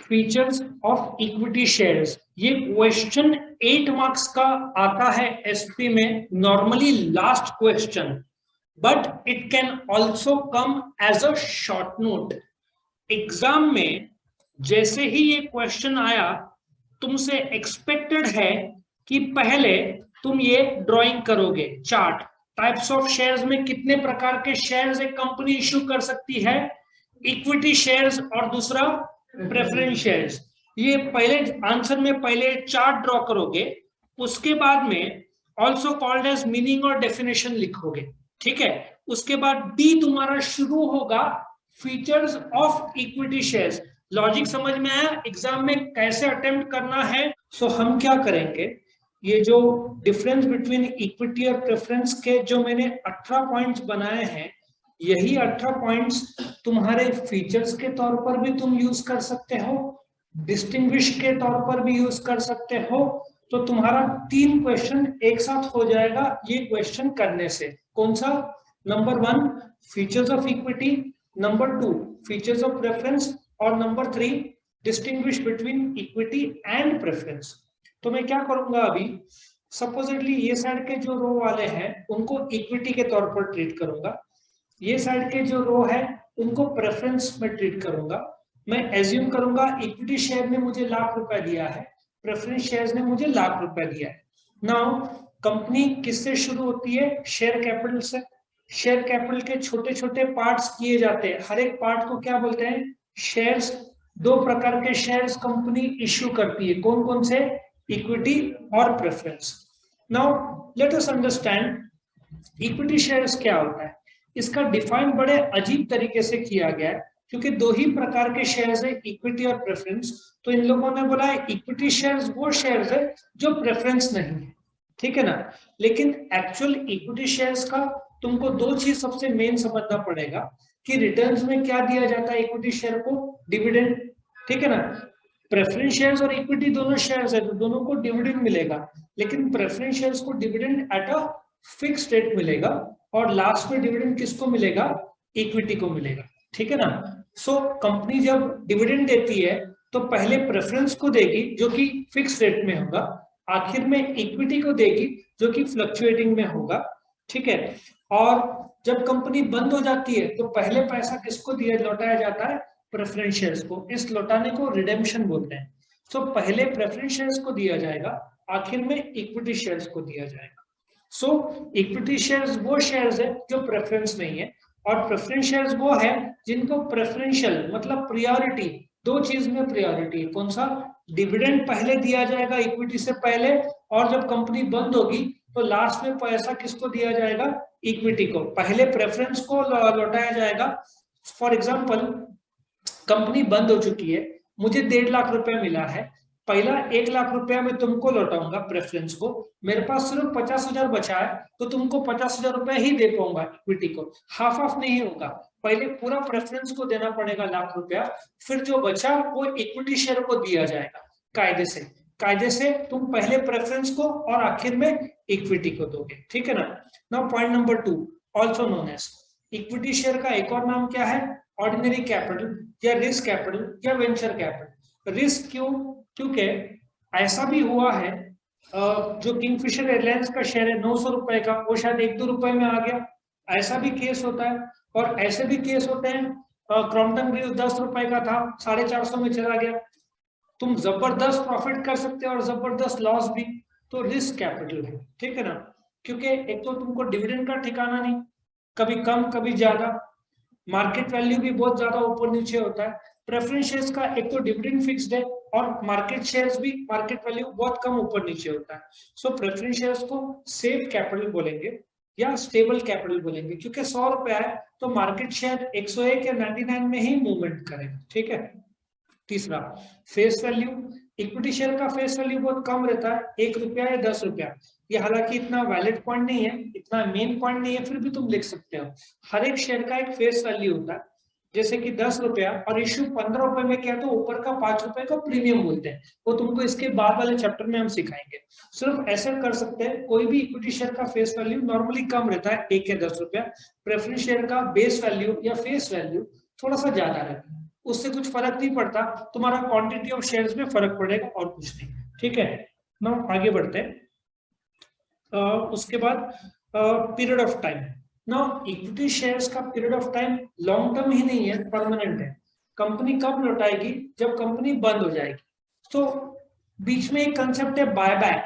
Features of equity shares, ये question 8 marks का आता है एसपी में, normally last question, but it can also come as a short note. Exam में जैसे ही ये क्वेश्चन आया, तुमसे एक्सपेक्टेड है कि पहले तुम ये ड्राइंग करोगे। चार्ट, टाइप्स ऑफ शेयर्स में कितने प्रकार के शेयर्स एक कंपनी इश्यू कर सकती है, इक्विटी शेयर्स और दूसरा प्रेफरेंस शेयर्स। ये पहले आंसर में पहले चार्ट ड्रॉ करोगे, उसके बाद में ऑल्सो कॉल्ड एज मीनिंग और डेफिनेशन लिखोगे, ठीक है। उसके बाद डी तुम्हारा शुरू होगा features of equity shares. Logic समझ में आया एग्जाम में कैसे अटेम्प्ट करना है? सो हम क्या करेंगे, ये जो डिफरेंस बिटवीन इक्विटी और प्रेफरेंस के जो मैंने 18 पॉइंट्स बनाए हैं, यही 18 पॉइंट्स तुम्हारे फीचर्स के तौर पर भी तुम यूज कर सकते हो, डिस्टिंग्विश के तौर पर भी यूज कर सकते हो। तो तुम्हारा 3 क्वेश्चन एक साथ हो जाएगा ये क्वेश्चन करने से। कौन सा? Number 1 features of equity, number 2 features of preference, और number 3 distinguish between equity and preference. तो मैं क्या करूंगा अभी, सपोजिटली ये साइड के जो रो वाले हैं उनको इक्विटी के तौर पर ट्रीट करूंगा, ये साइड के जो रो है उनको प्रेफरेंस में ट्रीट करूंगा। मैं एज्यूम करूंगा इक्विटी शेयर ने मुझे ₹1,00,000 दिया है, प्रेफरेंस शेयर्स ने मुझे ₹1,00,000 दिया है। नाउ कंपनी किससे शुरू होती है? शेयर कैपिटल से। शेयर कैपिटल के छोटे छोटे पार्ट्स किए जाते हैं, हर एक पार्ट को क्या बोलते हैं? शेयर्स। 2 प्रकार के शेयर्स कंपनी इश्यू करती है, कौन कौन से? इक्विटी और preference. Now let us understand equity shares क्या होता है। इसका डिफाइन बड़े अजीब तरीके से किया गया है, क्योंकि 2 ही प्रकार के शेयर्स है, इक्विटी और प्रेफरेंस। तो इन लोगों ने बोला है इक्विटी शेयर्स वो शेयर्स है जो प्रेफरेंस नहीं है, ठीक है ना। लेकिन एक्चुअल इक्विटी शेयर्स का तुमको 2 चीज सबसे मेन समझना पड़ेगा कि रिटर्न्स में क्या दिया जाता है इक्विटी शेयर को? डिविडेंड, ठीक है ना। प्रेफरेंस शेयर्स और इक्विटी दोनों शेयर्स है तो दोनों को डिविडेंड मिलेगा, लेकिन प्रेफरेंस शेयर्स को dividend at a fix rate मिलेगा और लास्ट में डिविडेंड किसको मिलेगा? इक्विटी को मिलेगा, ठीक है ना। सो कंपनी जब डिविडेंड देती है तो पहले प्रेफरेंस को देगी जो कि फिक्स रेट में होगा, आखिर में इक्विटी को देगी जो कि फ्लक्चुएटिंग में होगा, ठीक है। और जब कंपनी बंद हो जाती है तो पहले पैसा किसको दिया लौटाया जाता है? प्रेफरेंस शेयर्स को। इस लौटाने को रिडेम्पशन बोलते हैं। सो पहले प्रेफरेंस शेयर्स को दिया जाएगा, आखिर में इक्विटी शेयर्स को दिया जाएगा। सो इक्विटी शेयर्स वो शेयर्स है जो प्रेफरेंस नहीं है, और प्रेफरेंस शेयर्स वो है जिनको प्रेफरेंशियल मतलब प्रायोरिटी, 2 चीज में प्रायोरिटी है। कौन सा? डिविडेंड पहले दिया जाएगा इक्विटी से पहले, और जब कंपनी बंद होगी तो लास्ट में पैसा किसको दिया जाएगा? इक्विटी को। पहले प्रेफरेंस को लौटाया जाएगा। फॉर एग्जांपल कंपनी बंद हो चुकी है, मुझे ₹1,50,000 मिला है, पहला ₹1,00,000 मैं तुमको लौटाऊंगा प्रेफरेंस को, मेरे पास सिर्फ 50,000 बचा है तो तुमको ₹50,000 ही दे पाऊंगा इक्विटी को, हाफ ऑफ नहीं होगा। पहले पूरा प्रेफरेंस को देना पड़ेगा ₹1,00,000, फिर जो बचा वो इक्विटी शेयर को दिया जाएगा कायदे से तुम पहले प्रेफरेंस को और आखिर में इक्विटी को दोगे, ठीक है ना। Now point number 2 also known as equity share का एक और नाम क्या है? ऑर्डिनरी कैपिटल या रिस्क कैपिटल या वेंचर कैपिटल। रिस्क क्यों? क्योंकि ऐसा भी हुआ है जो किंगफिशर एयरलाइंस का शेयर है ₹900 का, वो शायद 1-2 रुपए में आ गया, ऐसा भी केस होता है। और ऐसे भी केस होते हैं क्रॉम्पटन ग्रीव ₹10 का था, 450 में चला गया। तुम जबरदस्त प्रॉफिट कर सकते हो और जबरदस्त लॉस भी। तो रिस्क कैपिटल है, ठीक है ना। क्योंकि एक तो तुमको डिविडेंड का ठिकाना नहीं, कभी कम कभी ज्यादा, मार्केट वैल्यू भी बहुत ज्यादा ऊपर नीचे होता है। प्रेफरेंस शेयर्स का एक तो डिविडेंड फिक्स्ड है और मार्केट शेयर्स भी मार्केट वैल्यू बहुत कम ऊपर नीचे होता है। सो प्रेफरेंस शेयर्स को सेफ कैपिटल बोलेंगे या स्टेबल कैपिटल बोलेंगे, क्योंकि ₹100 है तो मार्केट शेयर 101 या 99 में ही मूवमेंट करेगा, ठीक है। तीसरा फेस वैल्यू, इक्विटी शेयर का फेस वैल्यू बहुत कम रहता है, ₹1 या ₹10। ये हालांकि इतना वैलिड पॉइंट नहीं है, इतना मेन पॉइंट नहीं है, फिर भी तुम लिख सकते हो। हर एक शेयर का एक फेस वैल्यू होता है, जैसे कि ₹10 और इश्यू ₹15 में किया तो ऊपर का ₹5 का प्रीमियम बोलते हैं, वो तुमको इसके बाद वाले चैप्टर में हम सिखाएंगे। सिर्फ ऐसे कर सकते हैं, कोई भी इक्विटी शेयर का फेस वैल्यू नॉर्मली कम रहता है, ₹1 या ₹10। प्रेफरेंस शेयर का बेस वैल्यू या फेस वैल्यू थोड़ा सा ज्यादा रहता है, उससे कुछ फर्क नहीं पड़ता, तुम्हारा क्वांटिटी ऑफ शेयर्स में फर्क पड़ेगा और कुछ नहीं। ठीक है, ना आगे बढ़ते हैं। उसके बाद पीरियड ऑफ टाइम। ना इक्विटी शेयर्स का period of time long term ही नहीं है, परमानेंट है। कंपनी कब लौटाएगी? जब कंपनी बंद हो जाएगी। तो बीच में एक कंसेप्ट है बायबैक।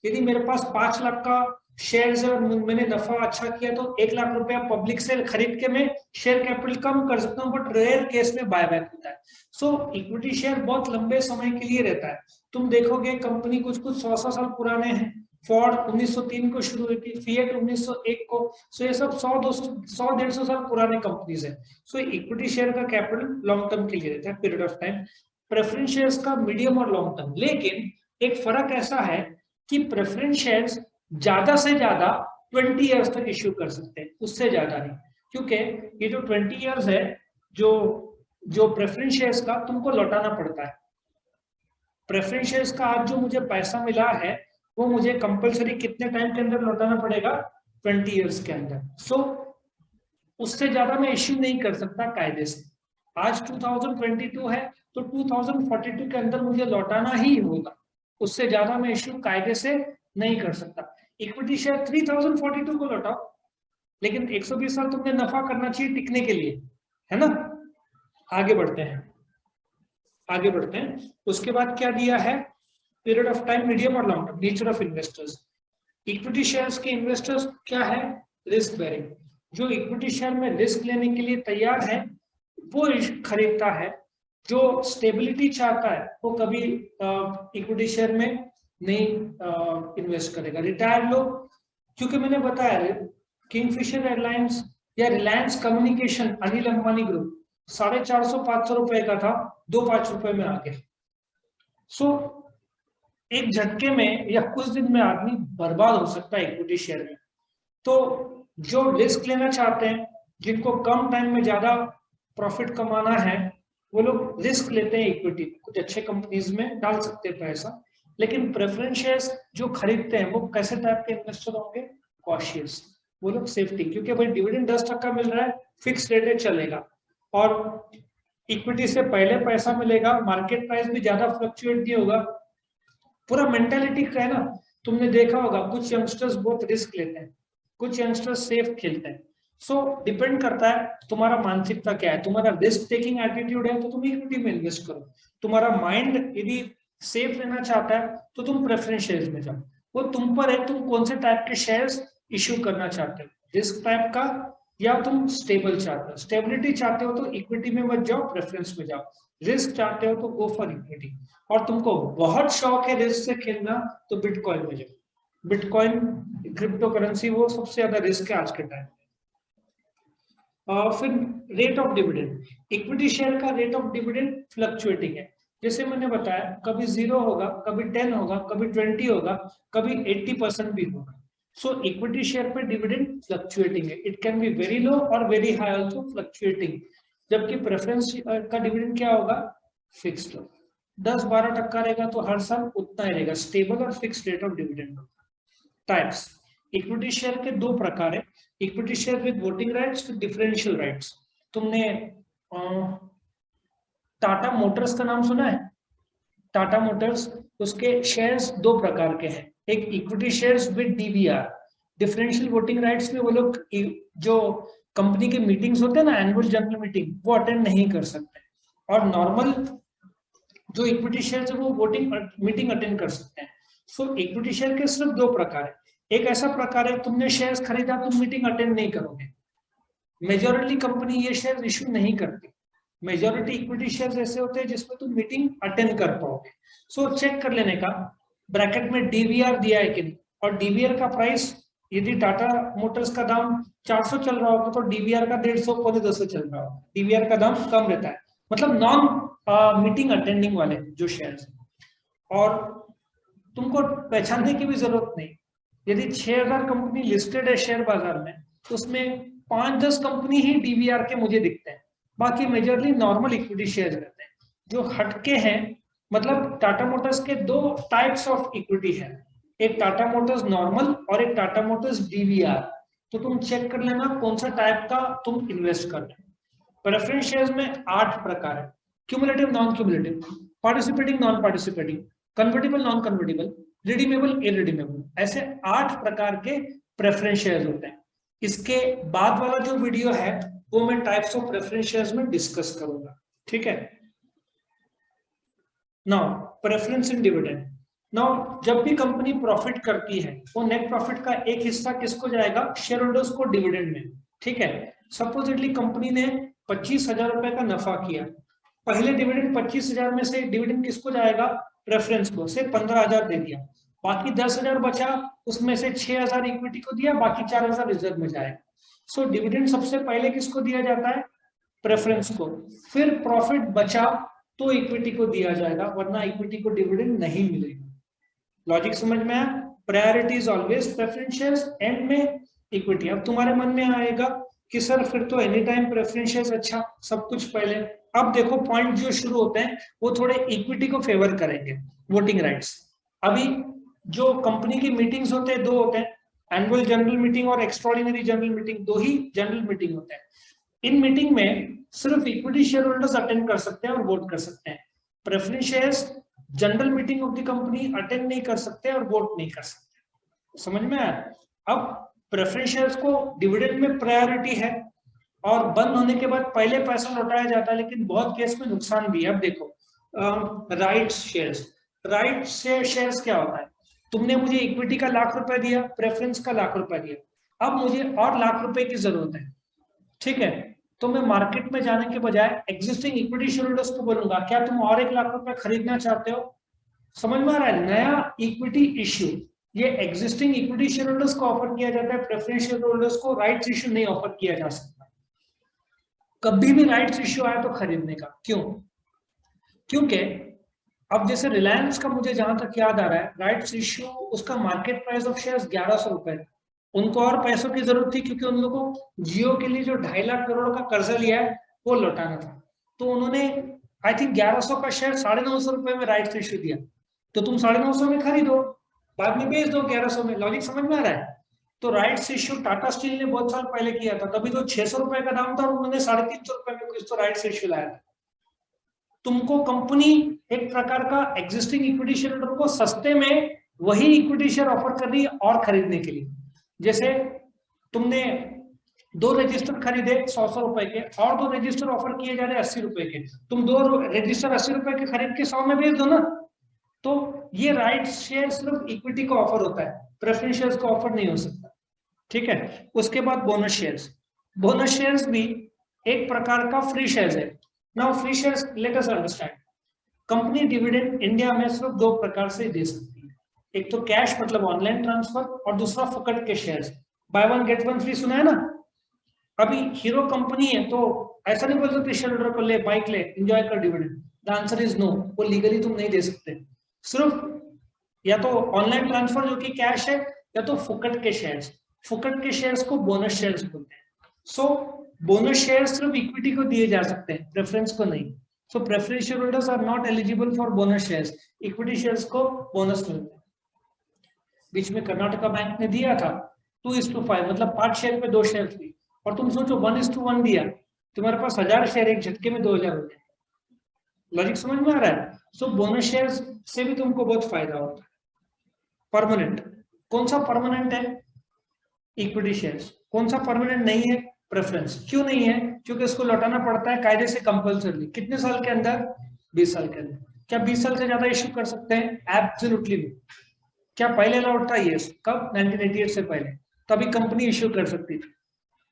यदि मेरे पास 5 लाख का शेयर्स है और मैंने नफा अच्छा किया तो 1 लाख रुपया पब्लिक से खरीद के मैं शेयर कैपिटल कम कर सकता हूँ, बट रेयर केस में बायबैक होता है। सो इक्विटी शेयर बहुत लंबे समय के लिए रहता है। तुम देखोगे कंपनी कुछ 100 साल पुराने हैं। फोर्ड 1903 को शुरू हुई थी, फिएट 1901 को। सो ये सब 100-150 साल पुराने कंपनीज है। सो इक्विटी शेयर का कैपिटल लॉन्ग टर्म के लिए रहता है, period of time. Preference shares का मीडियम और लॉन्ग टर्म। लेकिन एक फर्क ऐसा है कि प्रेफरेंस शेयर्स ज्यादा से ज्यादा 20 इयर्स तक इश्यू कर सकते हैं, उससे ज्यादा नहीं। क्योंकि ये जो 20 इयर्स है, जो प्रेफरेंस शेयर्स का तुमको लौटाना पड़ता है। प्रेफरेंस शेयर्स का आज जो मुझे पैसा मिला है वो मुझे कंपलसरी कितने टाइम के अंदर लौटाना पड़ेगा? 20 इयर्स के अंदर। सो उससे ज्यादा मैं इश्यू नहीं कर सकता कायदे से। आज 2022 है तो 2042 के अंदर मुझे लौटाना ही होगा, उससे ज्यादा मैं इश्यू कायदे से नहीं कर सकता। इक्विटी शेयर 3042 को लौटाओ, लेकिन 120 साल तुमने नफा करना चाहिए टिकने के लिए, है ना। आगे बढ़ते हैं, आगे बढ़ते हैं। उसके बाद क्या दिया है? पीरियड ऑफ टाइम, मीडियम और long term. Nature of investors. Equity shares के इन्वेस्टर्स क्या है? Risk bearing. जो इक्विटी शेयर में रिस्क लेने के लिए तैयार है वो खरीदता है। जो स्टेबिलिटी चाहता है वो कभी इक्विटी शेयर में नहीं इन्वेस्ट करेगा। रिटायर्ड लोग, क्योंकि मैंने बताया किंगफिशर एयरलाइंस या रिलायंस कम्युनिकेशन, अनिल अंबानी ग्रुप 450-500 रुपए का था, 2-5 रुपए में आ गया। सो एक झटके में या कुछ दिन में आदमी बर्बाद हो सकता है इक्विटी शेयर में। तो जो रिस्क लेना चाहते हैं, जिनको कम टाइम में ज्यादा प्रॉफिट कमाना है, वो लोग रिस्क लेते हैं इक्विटी, कुछ अच्छे कंपनीज में डाल सकते हैं पैसा। लेकिन प्रेफरेंस शेयर्स जो खरीदते हैं वो कैसे टाइप के इन्वेस्टर होंगे? कॉशियस। वो लोग सेफ्टी, क्योंकि भाई डिविडेंड 10% मिल रहा है, फिक्स रेट चलेगा, और इक्विटी से पहले पैसा मिलेगा, मार्केट प्राइस भी ज्यादा फ्लक्चुएट नहीं होगा। पूरा मेंटालिटी का है ना। तुमने देखा होगा कुछ यंगस्टर्स बहुत रिस्क लेते हैं, कुछ यंगस्टर्स सेफ खेलते हैं। सो डिपेंड करता है तुम्हारा मानसिकता क्या है। तुम्हारा रिस्क टेकिंग एटीट्यूड है तो तुम इक्विटी में इन्वेस्ट करो। तुम्हारा माइंड यदि सेफ लेना चाहता है तो तुम प्रेफरेंस शेयर्स में जाओ। वो तुम पर है, तुम कौन से टाइप के शेयर्स इश्यू करना चाहते हो, रिस्क टाइप का या तुम स्टेबल चाहते हो। स्टेबिलिटी चाहते हो तो इक्विटी में मत जाओ, प्रेफरेंस में जाओ। रिस्क चाहते हो तो गो फॉर इक्विटी। और तुमको बहुत शौक है रिस्क से खेलना तो बिटकॉइन में जाओ। बिटकॉइन क्रिप्टो करेंसी वो सबसे ज्यादा रिस्क है आज के टाइम। फिर rate of dividend. Equity share का रेट ऑफ डिविडेंड फ्लक्चुएटिंग है। जैसे मैंने बताया, कभी 0 होगा, कभी 10 होगा, कभी 20 होगा, कभी 80% भी होगा। सो इक्विटी शेयर पे डिविडेंड फ्लक्चुएटिंग है। It can be very low और वेरी हाई आल्सो, फ्लक्चुएटिंग। जबकि प्रेफरेंस का डिविडेंड क्या होगा? फिक्स्ड होगा, 10-12% रहेगा तो हर साल उतना ही रहेगा। स्टेबल और fixed rate of dividend. Types. Equity share के 2 प्रकार है। Equity share with voting rights, with differential rights. तुमने टाटा मोटर्स का नाम सुना है? टाटा मोटर्स, उसके शेयर्स 2 प्रकार के हैं। एक equity shares with DVR, differential voting rights में वो लोग जो कंपनी के मीटिंग्स होते हैं ना, एनुअल जनरल मीटिंग, वो अटेंड नहीं कर सकते। और नॉर्मल जो इक्विटी शेयर्स है वो वोटिंग मीटिंग अटेंड कर सकते हैं। सो इक्विटी शेयर के सिर्फ 2 प्रकार है। एक ऐसा प्रकार है तुमने शेयर्स खरीदा, तुम मीटिंग अटेंड नहीं करोगे। मेजॉरिटी कंपनी ये शेयर इश्यू नहीं करती। मेजॉरिटी इक्विटी शेयर्स ऐसे होते हैं जिसमें तुम मीटिंग अटेंड कर पाओगे। सो चेक कर लेने का ब्रैकेट में डीवीआर दिया है कि नहीं, और डीवीआर का प्राइस, यदि टाटा मोटर्स का दाम 400 चल रहा होगा तो डीवीआर का 150-200 चल रहा होगा। डीवीआर का दाम कम रहता है, मतलब नॉन मीटिंग अटेंडिंग वाले जो शेयर्स हैं। और तुमको पहचानने की भी जरूरत नहीं। यदि 6000 कंपनी लिस्टेड है शेयर बाजार में, तो उसमें 5-10 कंपनी ही डीवीआर के मुझे दिखते हैं, बाकी मेजरली नॉर्मल इक्विटी शेयर रहते हैं। जो हटके हैं, मतलब टाटा मोटर्स के 2 टाइप्स ऑफ इक्विटी है, एक टाटा मोटर्स नॉर्मल और एक टाटा मोटर्स डीवीआर। तो तुम चेक कर लेना कौन सा टाइप का तुम इन्वेस्ट कर रहे हो। प्रेफरेंस शेयर्स में 8 प्रकार है। Cumulative non cumulative, participating non participating, convertible non convertible, redeemable irredeemable, ऐसे 8 प्रकार के प्रेफरेंस शेयर्स होते हैं। इसके बाद वाला जो वीडियो है वो मैं टाइप्स ऑफ प्रेफरेंस शेयर्स में डिस्कस करूंगा, ठीक है। Now preference in dividend. Now जब भी कंपनी प्रॉफिट करती है वो नेट प्रॉफिट का एक हिस्सा किसको जाएगा, शेयर होल्डर्स को डिविडेंड में, ठीक है। सपोजिटली कंपनी ने 25,000 रुपए का नफा किया, पहले डिविडेंड 25,000 में से डिविडेंड किसको जाएगा, प्रेफरेंस को, से 15,000 दे दिया, बाकी 10,000 बचा, उसमें से 6,000 इक्विटी को दिया, बाकी 4,000 रिजर्व में जाएगा। सो डिविडेंड सबसे पहले किसको दिया जाता है, प्रेफरेंस को, फिर प्रॉफिट बचा तो इक्विटी को दिया जाएगा, वरना इक्विटी को डिविडेंड नहीं मिलेगा। लॉजिक समझ में आया, priority is always preference shares, and में इक्विटी। अब तुम्हारे मन में आएगा कि सर फिर तो एनी टाइम प्रेफरेंस शेयर्स अच्छा, सब कुछ पहले। अब देखो पॉइंट जो शुरू होते हैं वो थोड़े इक्विटी को फेवर करेंगे, वोटिंग राइट्स। अभी जो कंपनी की मीटिंग्स होते हैं 2 होते हैं, एनुअल जनरल मीटिंग और एक्स्ट्राऑर्डिनरी जनरल मीटिंग, 2 ही जनरल मीटिंग होते हैं। इन मीटिंग में सिर्फ इक्विटी शेयर होल्डर्स अटेंड कर सकते हैं और वोट कर सकते हैं। Preference shares general meeting of the company attend नहीं कर सकते और वोट नहीं कर सकते। समझ में आया। अब प्रेफरेंस शेयर्स को डिविडेंड में प्रायोरिटी है और बंद होने के बाद पहले पैसा लौटाया जाता है, लेकिन बहुत केस में नुकसान भी है। अब देखो राइट्स शेयर्स, राइट्स शेयर्स क्या होता है, तुमने मुझे इक्विटी का ₹1,00,000 दिया, प्रेफरेंस का ₹1,00,000 दिया, अब मुझे और ₹1,00,000 की जरूरत है, ठीक है। तो मैं मार्केट में जाने के बजाय एग्जिस्टिंग इक्विटी शेयर होल्डर्स को बोलूंगा क्या तुम और ₹1,00,000 खरीदना चाहते हो। समझ में आ रहा है, नया इक्विटी इश्यू ये एग्जिस्टिंग इक्विटी शेयर होल्डर्स को ऑफर किया जाता है, प्रेफरेंस शेयर होल्डर्स को राइट्स इश्यू नहीं ऑफर किया जा सकता। कभी भी राइट्स इश्यू आए तो खरीदने का, क्यों, क्योंकि अब जैसे रिलायंस का मुझे जहां तक याद आ रहा है, राइट्स इश्यू उसका मार्केट प्राइस ऑफ शेयर्स ₹1,100 था, उनको और पैसों की जरूरत थी क्योंकि उन लोगों को जियो के लिए जो 2.5 लाख करोड़ का कर्जा लिया है वो लौटाना था। तो उन्होंने आई थिंक 1,100 का शेयर ₹950 में राइट्स इश्यू दिया, तो तुम 950 में खरीदो, बाद में बेच दो 1,100 में। लॉजिक समझ में आ रहा है। तो राइट्स इश्यू टाटा स्टील ने बहुत साल पहले किया था, तभी तो ₹600 का दाम था और उन्होंने ₹350 में कुछ तो राइट्स इश्यू लाया था। तुमको कंपनी एक प्रकार का एग्जिस्टिंग इक्विटी शेयर होल्डर को सस्ते में वही इक्विटी शेयर ऑफर कर रही है और खरीदने के लिए। जैसे तुमने 2 रजिस्टर खरीदे ₹100 के और 2 रजिस्टर ऑफर किए जा रहे हैं ₹80 के, तुम 2 रजिस्टर ₹80 के खरीद के 100 में बेच दो ना। तो ये राइट्स शेयर सिर्फ इक्विटी को ऑफर होता है, प्रेफरेंस शेयर्स को ऑफर नहीं हो सकता, ठीक है। उसके बाद बोनस शेयर्स, बोनस शेयर्स भी एक प्रकार का फ्री शेयर्स है। Now free shares late us understand, company dividend India में सिर्फ 2 प्रकार से दे सकती है, एक तो कैश मतलब ऑनलाइन ट्रांसफर और दूसरा फुकट के shares, by one get one free, सुना है ना। अभी हीरो कंपनी है तो ऐसा नहीं बोल सकते शेयर होल्डर को ले बाइक ले एंजॉय कर dividend, the answer is no, वो लीगली तुम नहीं दे सकते। सिर्फ या तो ऑनलाइन ट्रांसफर जो कि कैश है, या तो फुकट के शेयर्स, फुकट के शेयर्स को बोनस शेयर्स बोलते हैं। सो बोनस शेयर्स सिर्फ इक्विटी को दिए जा सकते हैं, प्रेफरेंस को नहीं। So preference share holders are not eligible for bonus shares, equity shares को बोनस मिलते हैं। बीच में कर्नाटका बैंक ने दिया था 2:5, मतलब 5 शेयर पे 2 शेयर फ्री, और तुम सोचो 1:1 दिया, तुम्हारे पास 1000 शेयर एक झटके में 2000 हो गए। लॉजिक समझ में आ रहा है। सो बोनस शेयर्स से भी तुमको बहुत फायदा होता है। परमानेंट, कौन सा परमानेंट है, इक्विटी शेयर्स। कौन सा परमानेंट नहीं है, प्रेफरेंस। क्यों नहीं है, क्योंकि इसको लौटाना पड़ता है कायदे से कंपल्सरी। कितने साल के अंदर, 20 साल के अंदर। क्या 20 साल से ज्यादा इश्यू कर सकते हैं, एब्सोल्युटली नहीं। क्या पहले लौटता है, कब, 1988 से पहले, तभी कंपनी इश्यू कर सकती थी।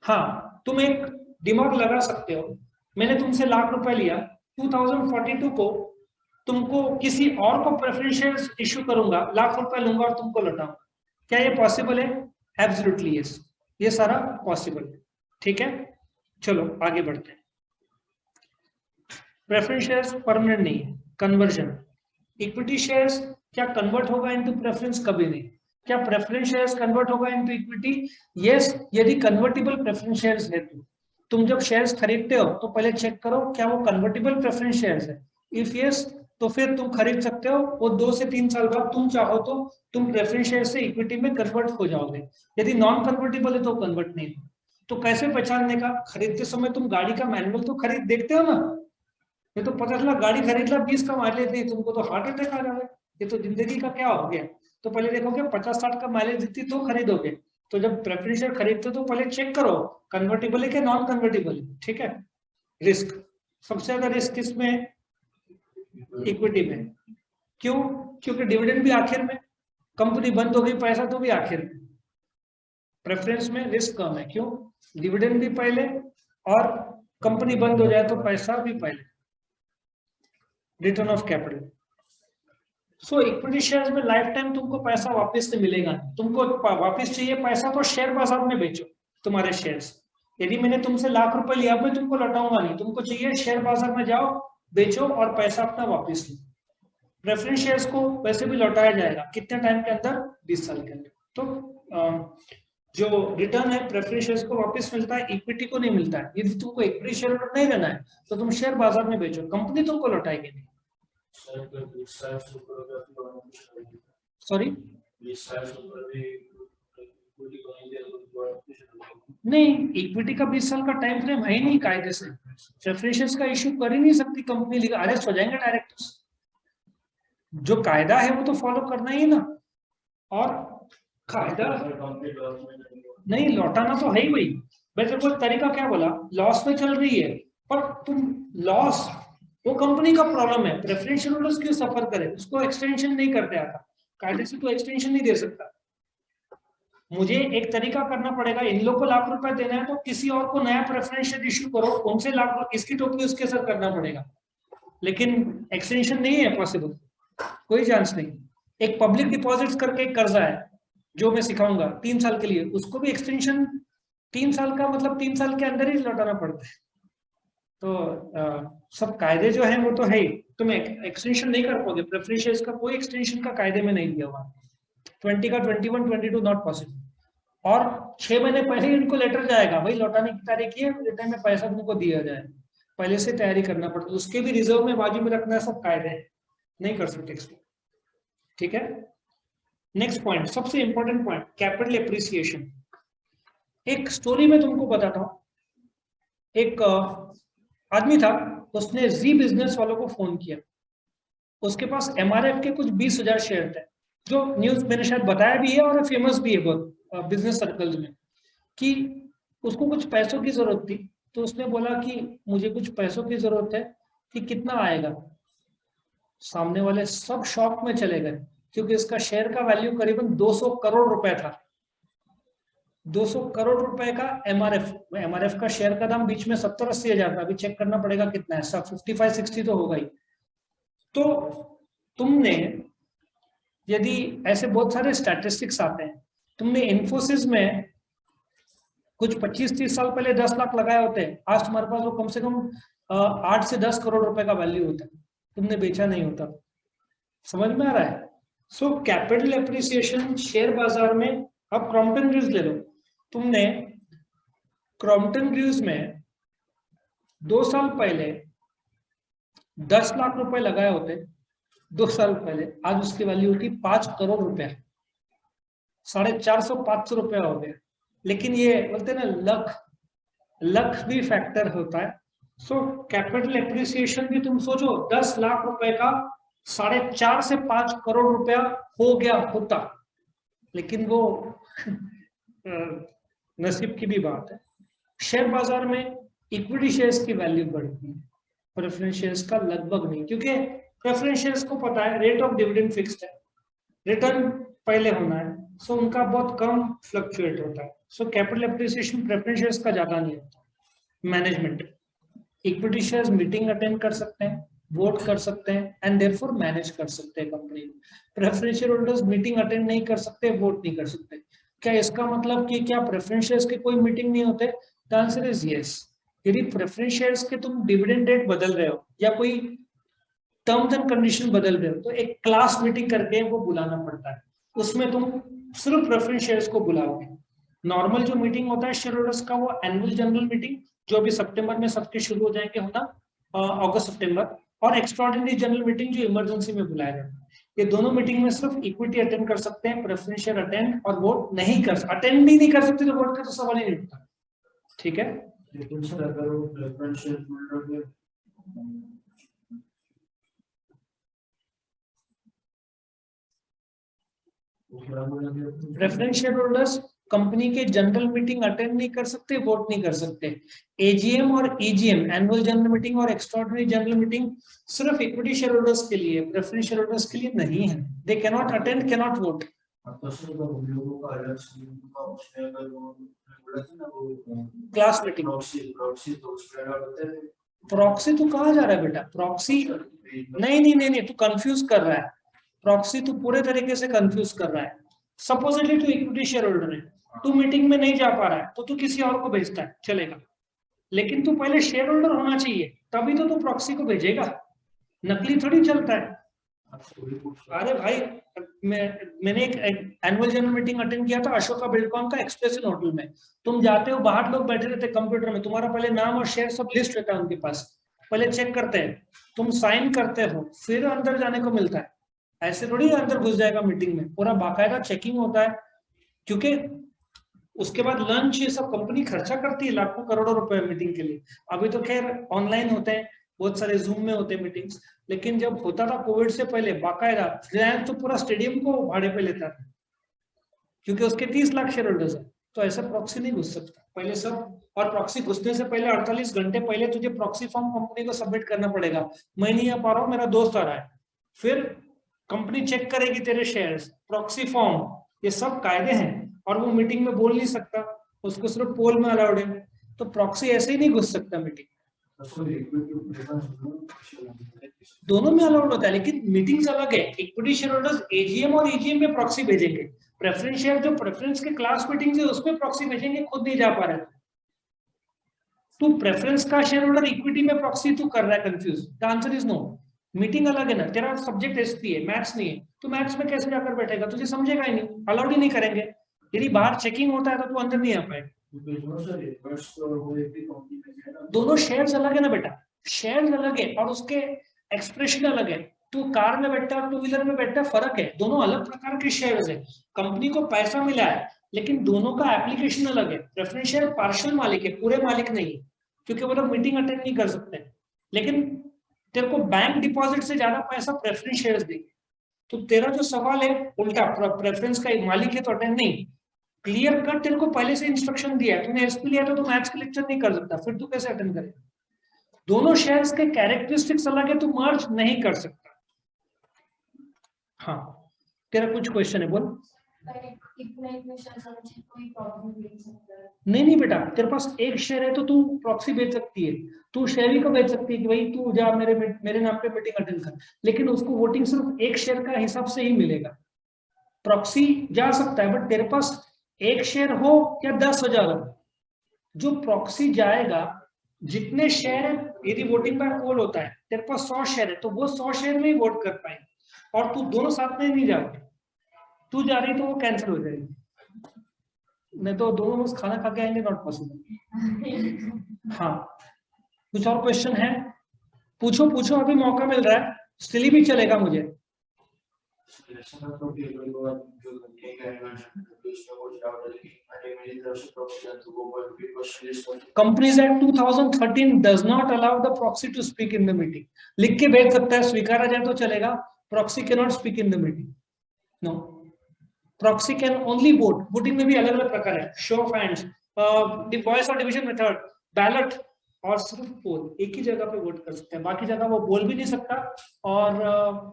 हाँ, तुम एक दिमाग लगा सकते हो, मैंने तुमसे ₹1,00,000 लिया, 2042 को तुमको किसी और को प्रेफरेंस शेयर्स इश्यू करूंगा, ₹1,00,000 लूंगा और तुमको लौटाऊंगा। क्या ये पॉसिबल है, एब्सोल्युटली यस, ये सारा पॉसिबल है, ठीक है। चलो आगे बढ़ते हैं। प्रेफरेंस शेयर्स परमानेंट नहीं है। कन्वर्जन, इक्विटी शेयर्स क्या कन्वर्ट होगा इनटू प्रेफरेंस, कभी नहीं। क्या प्रेफरेंस शेयर्स कन्वर्ट होगा इनटू इक्विटी, यस, यदि कन्वर्टिबल प्रेफरेंस शेयर्स है तो। तुम जब शेयर्स खरीदते हो तो पहले चेक करो क्या वो कन्वर्टिबल प्रेफरेंस शेयर्स है, इफ यस तो फिर तुम खरीद सकते हो। वो 2 से 3 साल बाद तुम चाहो तो तुम प्रेफरेंस शेयर से इक्विटी में कन्वर्ट हो जाओगे। यदि नॉन कन्वर्टेबल है तो कन्वर्ट नहीं हो। तो कैसे पहचानने का, खरीदते समय तुम गाड़ी का मैनुअल तो खरीद देखते हो ना, ये तो पता चला गाड़ी खरीद ला 20 का माइलेज नहीं, तुमको तो हार्ट अटैक आ जाएगा। ये तो जिंदगी का क्या हो गया। तो पहले देखोगे 50-60 का माइलेज देती तो खरीदोगे। तो जब प्रेफरेंस शेयर खरीदते हो तो पहले चेक करो कन्वर्टेबल है कि नॉन कन्वर्टेबल है। ठीक है। रिस्क, सबसे ज्यादा रिस्क किसमें है? इक्विटी में। क्यों? क्योंकि डिविडेंड भी आखिर में, कंपनी बंद हो गई पैसा तो भी आखिर में। प्रेफरेंस में रिस्क कम है, क्यों? डिविडेंड भी पहले और कंपनी बंद हो जाए तो पैसा भी पहले, return of capital. So equity shares में लाइफ टाइम तुमको पैसा वापस से मिलेगा नहीं। तुमको वापस चाहिए पैसा तो शेयर बाजार में बेचो तुम्हारे शेयर्स। यदि मैंने तुमसे लाख रुपए लिया मैं तुमको लौटाऊंगा नहीं, तुमको चाहिए शेयर बाजार में जाओ बेचो और पैसा अपना वापस लो। प्रेफरेंस शेयर्स को वैसे भी लौटाया जाएगा कितने टाइम के अंदर? 20 साल के अंदर। तो जो रिटर्न है प्रेफरेंस शेयर्स को वापस मिलता है, इक्विटी को नहीं मिलता है। यदि तुमको इक्विटी शेयर नहीं रहना है तो तुम शेयर बाजार में बेचो, कंपनी तुमको लौटाएगी नहीं। सॉरी, नहीं, इक्विटी का 20 साल का टाइम फ्रेम है ही नहीं कायदे से। प्रेफरेंस का इश्यू कर ही नहीं सकती कंपनी, लीगल अरेस्ट हो जाएंगे डायरेक्टर्स। जो कायदा है वो तो फॉलो करना ही ना। और कायदा नहीं, लौटाना तो है ही वही। वैसे कोई तरीका क्या बोला, लॉस में चल रही है पर तुम लॉस, वो कंपनी का प्रॉब्लम है। प्रेफरेंशियल होल्डर्स क्यों सफर करे, उसको एक्सटेंशन नहीं करते आता, कायदे से तो एक्सटेंशन नहीं दे सकता। मुझे एक तरीका करना पड़ेगा, इन लोग को लाख रुपए देना है तो किसी और को नया प्रेफरेंशियल इश्यू करो, उनसे लाख, इसकी टोपी उसके सर करना पड़ेगा। लेकिन एक्सटेंशन नहीं है पॉसिबल, कोई चांस नहीं। एक पब्लिक डिपॉजिट्स करके एक कर्जा है जो मैं सिखाऊंगा 3 साल के लिए, उसको भी एक्सटेंशन 3 साल का मतलब 3 साल के अंदर ही लौटाना पड़ता है। तो सब कायदे जो है वो तो है ही, तुम एक्सटेंशन नहीं कर पाओगे। प्रेफरेंशियल का कोई एक्सटेंशन का कायदे में नहीं दिया हुआ, 20 का 21, 22 नॉट पॉसिबल। और 6 महीने पहले ही उनको लेटर जाएगा, भाई लौटाने की तारीख है, रिटर्न में पैसा तुमको दिया जाए, पहले से तैयारी करना पड़ता है। उसके भी रिजर्व में बाजू में रखना, सब कायदे है, नहीं कर सकते इसको। ठीक है। नेक्स्ट पॉइंट, सबसे इंपॉर्टेंट पॉइंट, कैपिटल एप्रिसिएशन। एक स्टोरी में तुमको बताता हूं। एक आदमी था, उसने जी बिजनेस वालों को फोन किया। उसके पास एमआरएफ के कुछ 20,000 शेयर थे, जो न्यूज मैंने शायद बताया भी है और फेमस भी है बहुत बिजनेस सर्कल्स में, कि उसको कुछ पैसों की जरूरत थी। तो उसने बोला कि मुझे कुछ पैसों की जरूरत है, कि कितना आएगा। सामने वाले सब शॉक में चले गए, क्योंकि इसका शेयर का वैल्यू करीबन 200 करोड़ रुपए था। 200 करोड़ रुपए का एमआरएफ। एमआरएफ का शेयर का दाम बीच में 70-80 हजार था, अभी चेक करना पड़ेगा कितना है, 55-60 तो होगा ही। तो तुमने, यदि ऐसे बहुत सारे स्टैटिस्टिक्स आते हैं, तुमने इन्फोसिस में कुछ 25-30 साल पहले 10 लाख लगाए होते, आज तुम्हारे पास वो कम से कम 8 से 10 करोड़ रुपए का वैल्यू होता है, तुमने बेचा नहीं होता। समझ में आ रहा है? सो कैपिटल एप्रिसिएशन शेयर बाजार में। अब क्रॉम्पटन ग्रूव्स ले लो, तुमने क्रॉम्पटन ग्रूव्स में 2 साल पहले 10 लाख रुपए लगाए होते, 2 साल पहले, आज उसकी वैल्यू होती 5 करोड़ रुपए, 450-500 रुपया हो गया। लेकिन ये बोलते हैं ना, लक भी फैक्टर होता है। सो कैपिटल एप्रिसिएशन भी तुम सोचो, 10 लाख रुपए का 4.5 से 5 करोड़ रुपया हो गया होता, लेकिन वो नसीब की भी बात है। शेयर बाजार में इक्विटी शेयर्स की वैल्यू बढ़ती है, प्रेफरेंस शेयर्स का लगभग नहीं, क्योंकि प्रेफरेंस शेयर्स को पता है रेट ऑफ डिविडेंड फिक्स्ड है, रिटर्न पहले होना है, सो उनका बहुत कम फ्लक्चुएट होता है। So capital appreciation preference shares का ज्यादा नहीं होता। Management, equity shares meeting attend कर सकते हैं, वोट कर सकते हैं, एंड देयरफॉर मैनेज कर सकते हैं company. Preference share holders meeting attend नहीं कर सकते, वोट नहीं कर सकते। क्या इसका मतलब कि क्या प्रेफरेंस शेयर्स के कोई मीटिंग नहीं होते? The answer is yes. यदि प्रेफरेंस शेयर्स के तुम डिविडेंड रेट बदल रहे हो या कोई टर्म्स एंड कंडीशन बदल रहे हो, तो एक क्लास मीटिंग करके वो बुलाना पड़ता है, उसमें तुम सिर्फ प्रेफरेंस शेयर्स को बुलाओगे। नॉर्मल जो मीटिंग होता है शेयर होल्डर्स का, वो एनुअल जनरल मीटिंग, जो अभी सितंबर में सबके शुरू हो जाएंगे होना, अगस्त सितंबर, और एक्स्ट्राऑर्डिनरी जनरल मीटिंग जो इमरजेंसी में बुलाया जाता है। ये दोनों मीटिंग में सिर्फ इक्विटी अटेंड कर सकते हैं, प्रेफरेंस शेयर अटेंड और वोट नहीं कर सकते। अटेंड भी नहीं कर सकते तो वोट का तो सवाल ही नहीं उठता। ठीक है। लेकिन सर अगर वो preference share holder preference share holders company के जनरल मीटिंग अटेंड नहीं कर सकते, वोट नहीं कर सकते। एजीएम और ईजीएम, एनुअल जनरल मीटिंग और एक्स्ट्राऑर्डिनरी जनरल मीटिंग, सिर्फ इक्विटी शेयर होल्डर्स के लिए, प्रेफरेंस शेयर होल्डर्स के लिए नहीं है। They can not attend, can not vote. Class meeting proxy तू कहाँ जा रहा है बेटा? प्रॉक्सी नहीं, तू कंफ्यूज कर रहा है। प्रॉक्सी तू पूरे तरीके से कंफ्यूज कर रहा है। सपोजिटली तू इक्विटी शेयर होल्डर है, तू मीटिंग में नहीं जा पा रहा है तो तू किसी और को भेजता है, चलेगा। लेकिन तू पहले शेयर होल्डर होना चाहिए, तभी तो तू प्रॉक्सी को भेजेगा। नकली थोड़ी चलता है। अरे भाई, मैंने एक एनुअल जनरल मीटिंग अटेंड किया था अशोका बिल्डकॉन का एक्सप्रेशन होटल में। तुम जाते हो, बाहर लोग बैठे रहते कंप्यूटर में, तुम्हारा पहले नाम और शेयर सब लिस्ट रहता है उनके पास, पहले चेक करते हैं, तुम साइन करते हो, फिर अंदर जाने को मिलता है। ऐसे थोड़ी अंदर घुस जाएगा मीटिंग में, पूरा बाकायदा चेकिंग होता है। क्योंकि उसके बाद लंच ये सब कंपनी खर्चा करती है लाखों करोड़ों रुपए मीटिंग के लिए। अभी तो खैर ऑनलाइन होते हैं, बहुत सारे जूम में होते हैं मीटिंग्स, लेकिन जब होता था कोविड से पहले बाकायदा, रिलायंस तो पूरा स्टेडियम को भाड़े पे लेता था, क्योंकि उसके 30 लाख शेयर होल्डर्स है। तो ऐसा प्रॉक्सी नहीं घुस सकता पहले सब। और प्रॉक्सी घुसने से पहले 48 घंटे पहले तुझे प्रॉक्सी फॉर्म कंपनी को सबमिट करना पड़ेगा। मैं नहीं आ पा रहा हूँ, मेरा दोस्त आ रहा है, फिर कंपनी चेक करेगी तेरे शेयर्स, प्रॉक्सी फॉर्म, ये सब कायदे हैं। और वो मीटिंग में बोल नहीं सकता, उसको सिर्फ पोल में अलाउड है। तो प्रॉक्सी ऐसे ही नहीं घुस सकता मीटिंग। दोनों में अलाउड होता है, लेकिन मीटिंग्स अलग है। इक्विटी शेयर होल्डर्स एजीएम और ईजीएम में प्रॉक्सी भेजेंगे। प्रेफरेंस शेयर जो प्रेफरेंस के क्लास मीटिंग है उसमें प्रॉक्सी भेजेंगे, खुद नहीं जा पा रहे। तू प्रेफरेंस का शेयर होल्डर इक्विटी में प्रॉक्सी तू कर रहा है confuse. The answer is no. Meeting अलग है ना, तेरा सब्जेक्ट एसपी है, मैथ्स नहीं है, तो मैथ्स में कैसे जाकर बैठेगा? तुझे समझेगा ही नहीं, अलाउड ही नहीं करेंगे। यदि बाहर चेकिंग होता है तो तू अंदर नहीं आ पाएगा। दोनों शेयर्स अलग है ना बेटा, शेयर्स अलग है और उसके एक्सप्रेशन अलग है। तू कार में बैठा है, टू व्हीलर में बैठा है, फर्क है। दोनों अलग प्रकार के शेयर्स है। कंपनी को पैसा मिला है, लेकिन दोनों का एप्लीकेशन अलग है। प्रेफरेंस शेयर पार्शियल मालिक है, पूरे मालिक नहीं है, क्योंकि वो लोग मीटिंग अटेंड नहीं कर सकते। लेकिन तेरे को बैंक डिपॉजिट से ज्यादा पैसा प्रेफरेंस शेयर्स देंगे। तो तेरा जो सवाल है उल्टा, प्रेफरेंस का मालिक है तो अटेंड नहीं। क्लियर कट तेरे को पहले से इंस्ट्रक्शन दिया है, तूने एसपी लिया तो मैथ्स के लेक्चर नहीं कर सकता, फिर तू कैसे अटेंड करेगा? दोनों शेयर्स के कैरेक्टरिस्टिक्स अलग है, तू मर्ज नहीं कर सकता। हाँ, तेरा कुछ क्वेश्चन है, बोल। नहीं बेटा, तेरे पास एक शेयर है तो तू प्रॉक्सी भेज सकती है। तू शेयर को भेज सकती है कि भाई तू जा मेरे नाम पे मीटिंग अटेंड कर, लेकिन उसको वोटिंग सिर्फ एक शेयर का हिसाब से ही मिलेगा। प्रॉक्सी जा सकता है, बट तेरे पास एक शेयर हो या 10,000 हो, जो प्रॉक्सी जाएगा, जितने शेयर, यदि वोटिंग बाय पोल होता है, तेरे पास 100 शेयर है तो वो 100 शेयर में ही वोट कर पाएंगे। और तू दोनों साथ में नहीं जाओगे, तू जा रही तो वो कैंसिल हो जाएगी, नहीं तो दोनों बस खाना खा के आएंगे, नॉट पॉसिबल। हाँ, कुछ और क्वेश्चन है? पूछो पूछो, अभी मौका मिल रहा है, स्टिली भी चलेगा मुझे। Companies Act 2013 does not allow the proxy to speak in the meeting. लिख के भेज सकता है, स्वीकारा जाए तो चलेगा। Proxy cannot speak in the meeting. No. Proxy can only vote. Voting में भी अलग अलग प्रकार है, show of hands, voice or division method, ballot, और सिर्फ पोल। एक ही जगह पे वोट कर सकते हैं, बाकी जगह वो बोल भी नहीं सकता और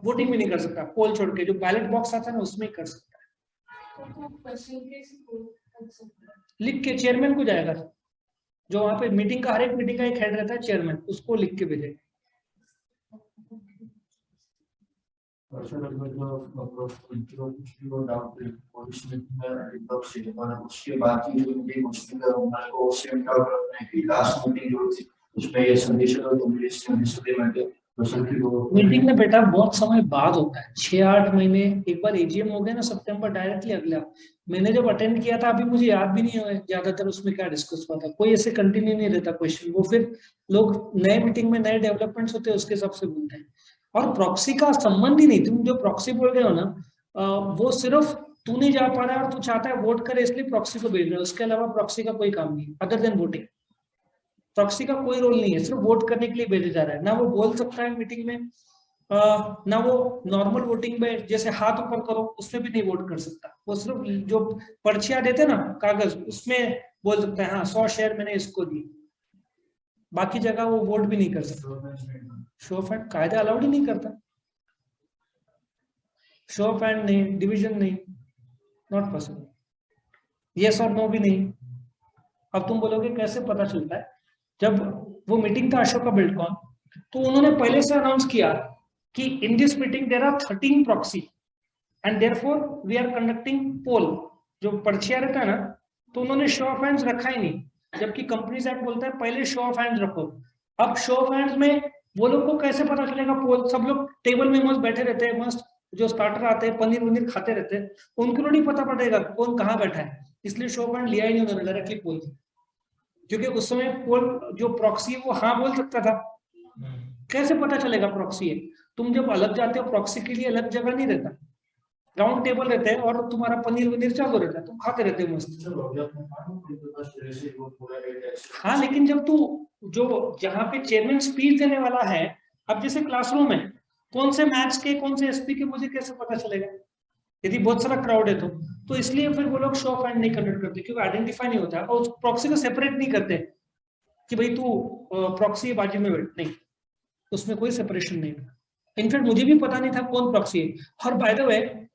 वोटिंग भी नहीं कर सकता। पोल छोड़ के जो बैलेट बॉक्स आता है ना, उसमें कर सकता है। लिख के चेयरमैन को जाएगा, जो वहां पे मीटिंग का, हर एक मीटिंग का एक हेड रहता है चेयरमैन, उसको लिख के भेजेगा। उसके बाद की जो उसमें ये संदेश मीटिंग में बेटा बहुत समय बाद होता है, 6-8 महीने। एक बार एजीएम हो गया ना सितंबर, डायरेक्टली अगला मैंने जब अटेंड किया था, अभी मुझे याद भी नहीं है ज्यादातर उसमें क्या डिस्कस हुआ था। कोई ऐसे कंटिन्यू नहीं रहता क्वेश्चन, वो फिर लोग नए मीटिंग में नए डेवलपमेंट्स होते हैं उसके हिसाब से बोलते हैं। और प्रॉक्सी का संबंध ही नहीं, तुम जो प्रॉक्सी बोल रहे हो ना, वो सिर्फ तू नहीं जा पा रहा है और तू चाहता है वोट करे इसलिए प्रॉक्सी को भेज रहे हो, उसके अलावा प्रॉक्सी का कोई काम नहीं अदर देन वोटिंग। प्रॉक्सी का कोई रोल नहीं है, सिर्फ वोट करने के लिए भेजा जा रहा है। ना वो बोल सकता है मीटिंग में, ना वो नॉर्मल वोटिंग में जैसे हाथ ऊपर करो उसमें भी नहीं वोट कर सकता, वो सिर्फ जो पर्चियां देते ना कागज उसमें बोल सकता है हाँ 100 शेयर मैंने इसको दी, बाकी जगह वो वोट भी नहीं कर सकता। शो ऑफ हैंड कायदा अलाउड ही नहीं करता, शो ऑफ हैंड नहीं, डिवीजन नहीं, नॉट पॉसिबल, यस और नो भी नहीं। अब तुम बोलोगे कैसे पता चलता है, जब वो मीटिंग था अशोका बिल्डकॉन तो उन्होंने पहले से अनाउंस किया कि in this meeting there are 13 proxy and therefore we are conducting poll, जो पर्चिया रहता है ना, तो उन्होंने शो ऑफ हैंड्स रखा ही नहीं, जबकि कंपनीज एक्ट बोलता है पहले शो ऑफ हैंड्स रखो। अब शो ऑफ हैंड्स में वो लोग को कैसे पता चलेगा पोल, सब लोग टेबल में मस्त बैठे रहते हैं, मस्त जो स्टार्टर आते हैं पनीर वनीर खाते रहते हैं, उनको नहीं पता पड़ेगा कौन कहाँ बैठा है, इसलिए शो ऑफ हैंड लिया ही नहीं उन्होंने, डायरेक्टली पोल, क्योंकि उस समय पोल जो प्रॉक्सी है वो हाँ बोल सकता था, कैसे पता चलेगा प्रॉक्सी है। तुम जब अलग जाते हो प्रॉक्सी के लिए अलग जगह नहीं रहता, राउंड टेबल रहते हैं और तुम्हारा पनीर वनीर चालू रहता है, तुम खाते रहते हो मस्त। हाँ लेकिन जब तू जो जहाँ पे चेयरमैन स्पीच देने वाला है, अब जैसे क्लासरूम है, कौन से मैथ्स के कौन से एसपी के मुझे कैसे पता चलेगा यदि बहुत सारा क्राउड है तो इसलिए फिर वो लोग शो ऑफ हैंड नहीं कंडक्ट करते, क्योंकि आइडेंटिफाई नहीं होता और प्रॉक्सी को सेपरेट नहीं करते कि भाई तू प्रॉक्सी बाजू में बैठ, नहीं, उसमें कोई सेपरेशन नहीं। इनफैक्ट मुझे भी पता नहीं था कौन प्रॉक्सी है, और बाय द वे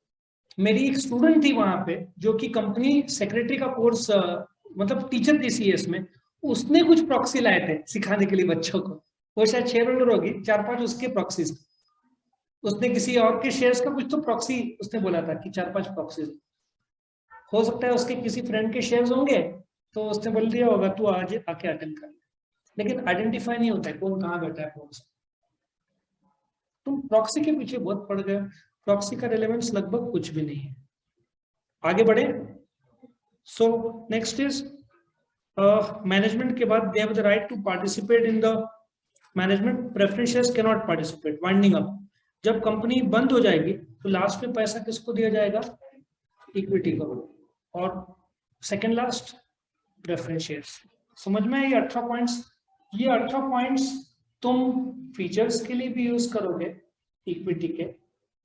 मेरी एक स्टूडेंट थी वहां पे जो कि कंपनी सेक्रेटरी का कोर्स मतलब टीचर थी सीएस में, उसने कुछ प्रॉक्सी लाए थे सिखाने के लिए बच्चों को, वो शायद शेयर होल्डर होगी, 4-5 उसके प्रॉक्सीज, उसने किसी और के शेयर्स का कुछ तो प्रॉक्सी उसने बोला था कि 4-5 प्रॉक्सीज, हो सकता है उसके किसी फ्रेंड के शेयर्स होंगे तो उसने बोल दिया होगा तू आज आके अटेंड कर, लेकिन आइडेंटिफाई नहीं होता है कौन कहाँ बैठा है कौन सा। तुम प्रॉक्सी के पीछे बहुत पड़ गए, प्रॉक्सी का रिलेवेंस लगभग कुछ भी नहीं है। आगे बढ़े। सो नेक्स्ट इज मैनेजमेंट के बाद they have the right to participate in the management, preference can not participate, winding up, जब कंपनी बंद हो जाएगी तो लास्ट में पैसा किसको दिया जाएगा, इक्विटी को, और सेकेंड लास्ट प्रेफरेंस शेयर्स। समझ में ये 18 पॉइंट्स, ये 18 पॉइंट्स तुम फीचर्स के लिए भी यूज करोगे, इक्विटी के,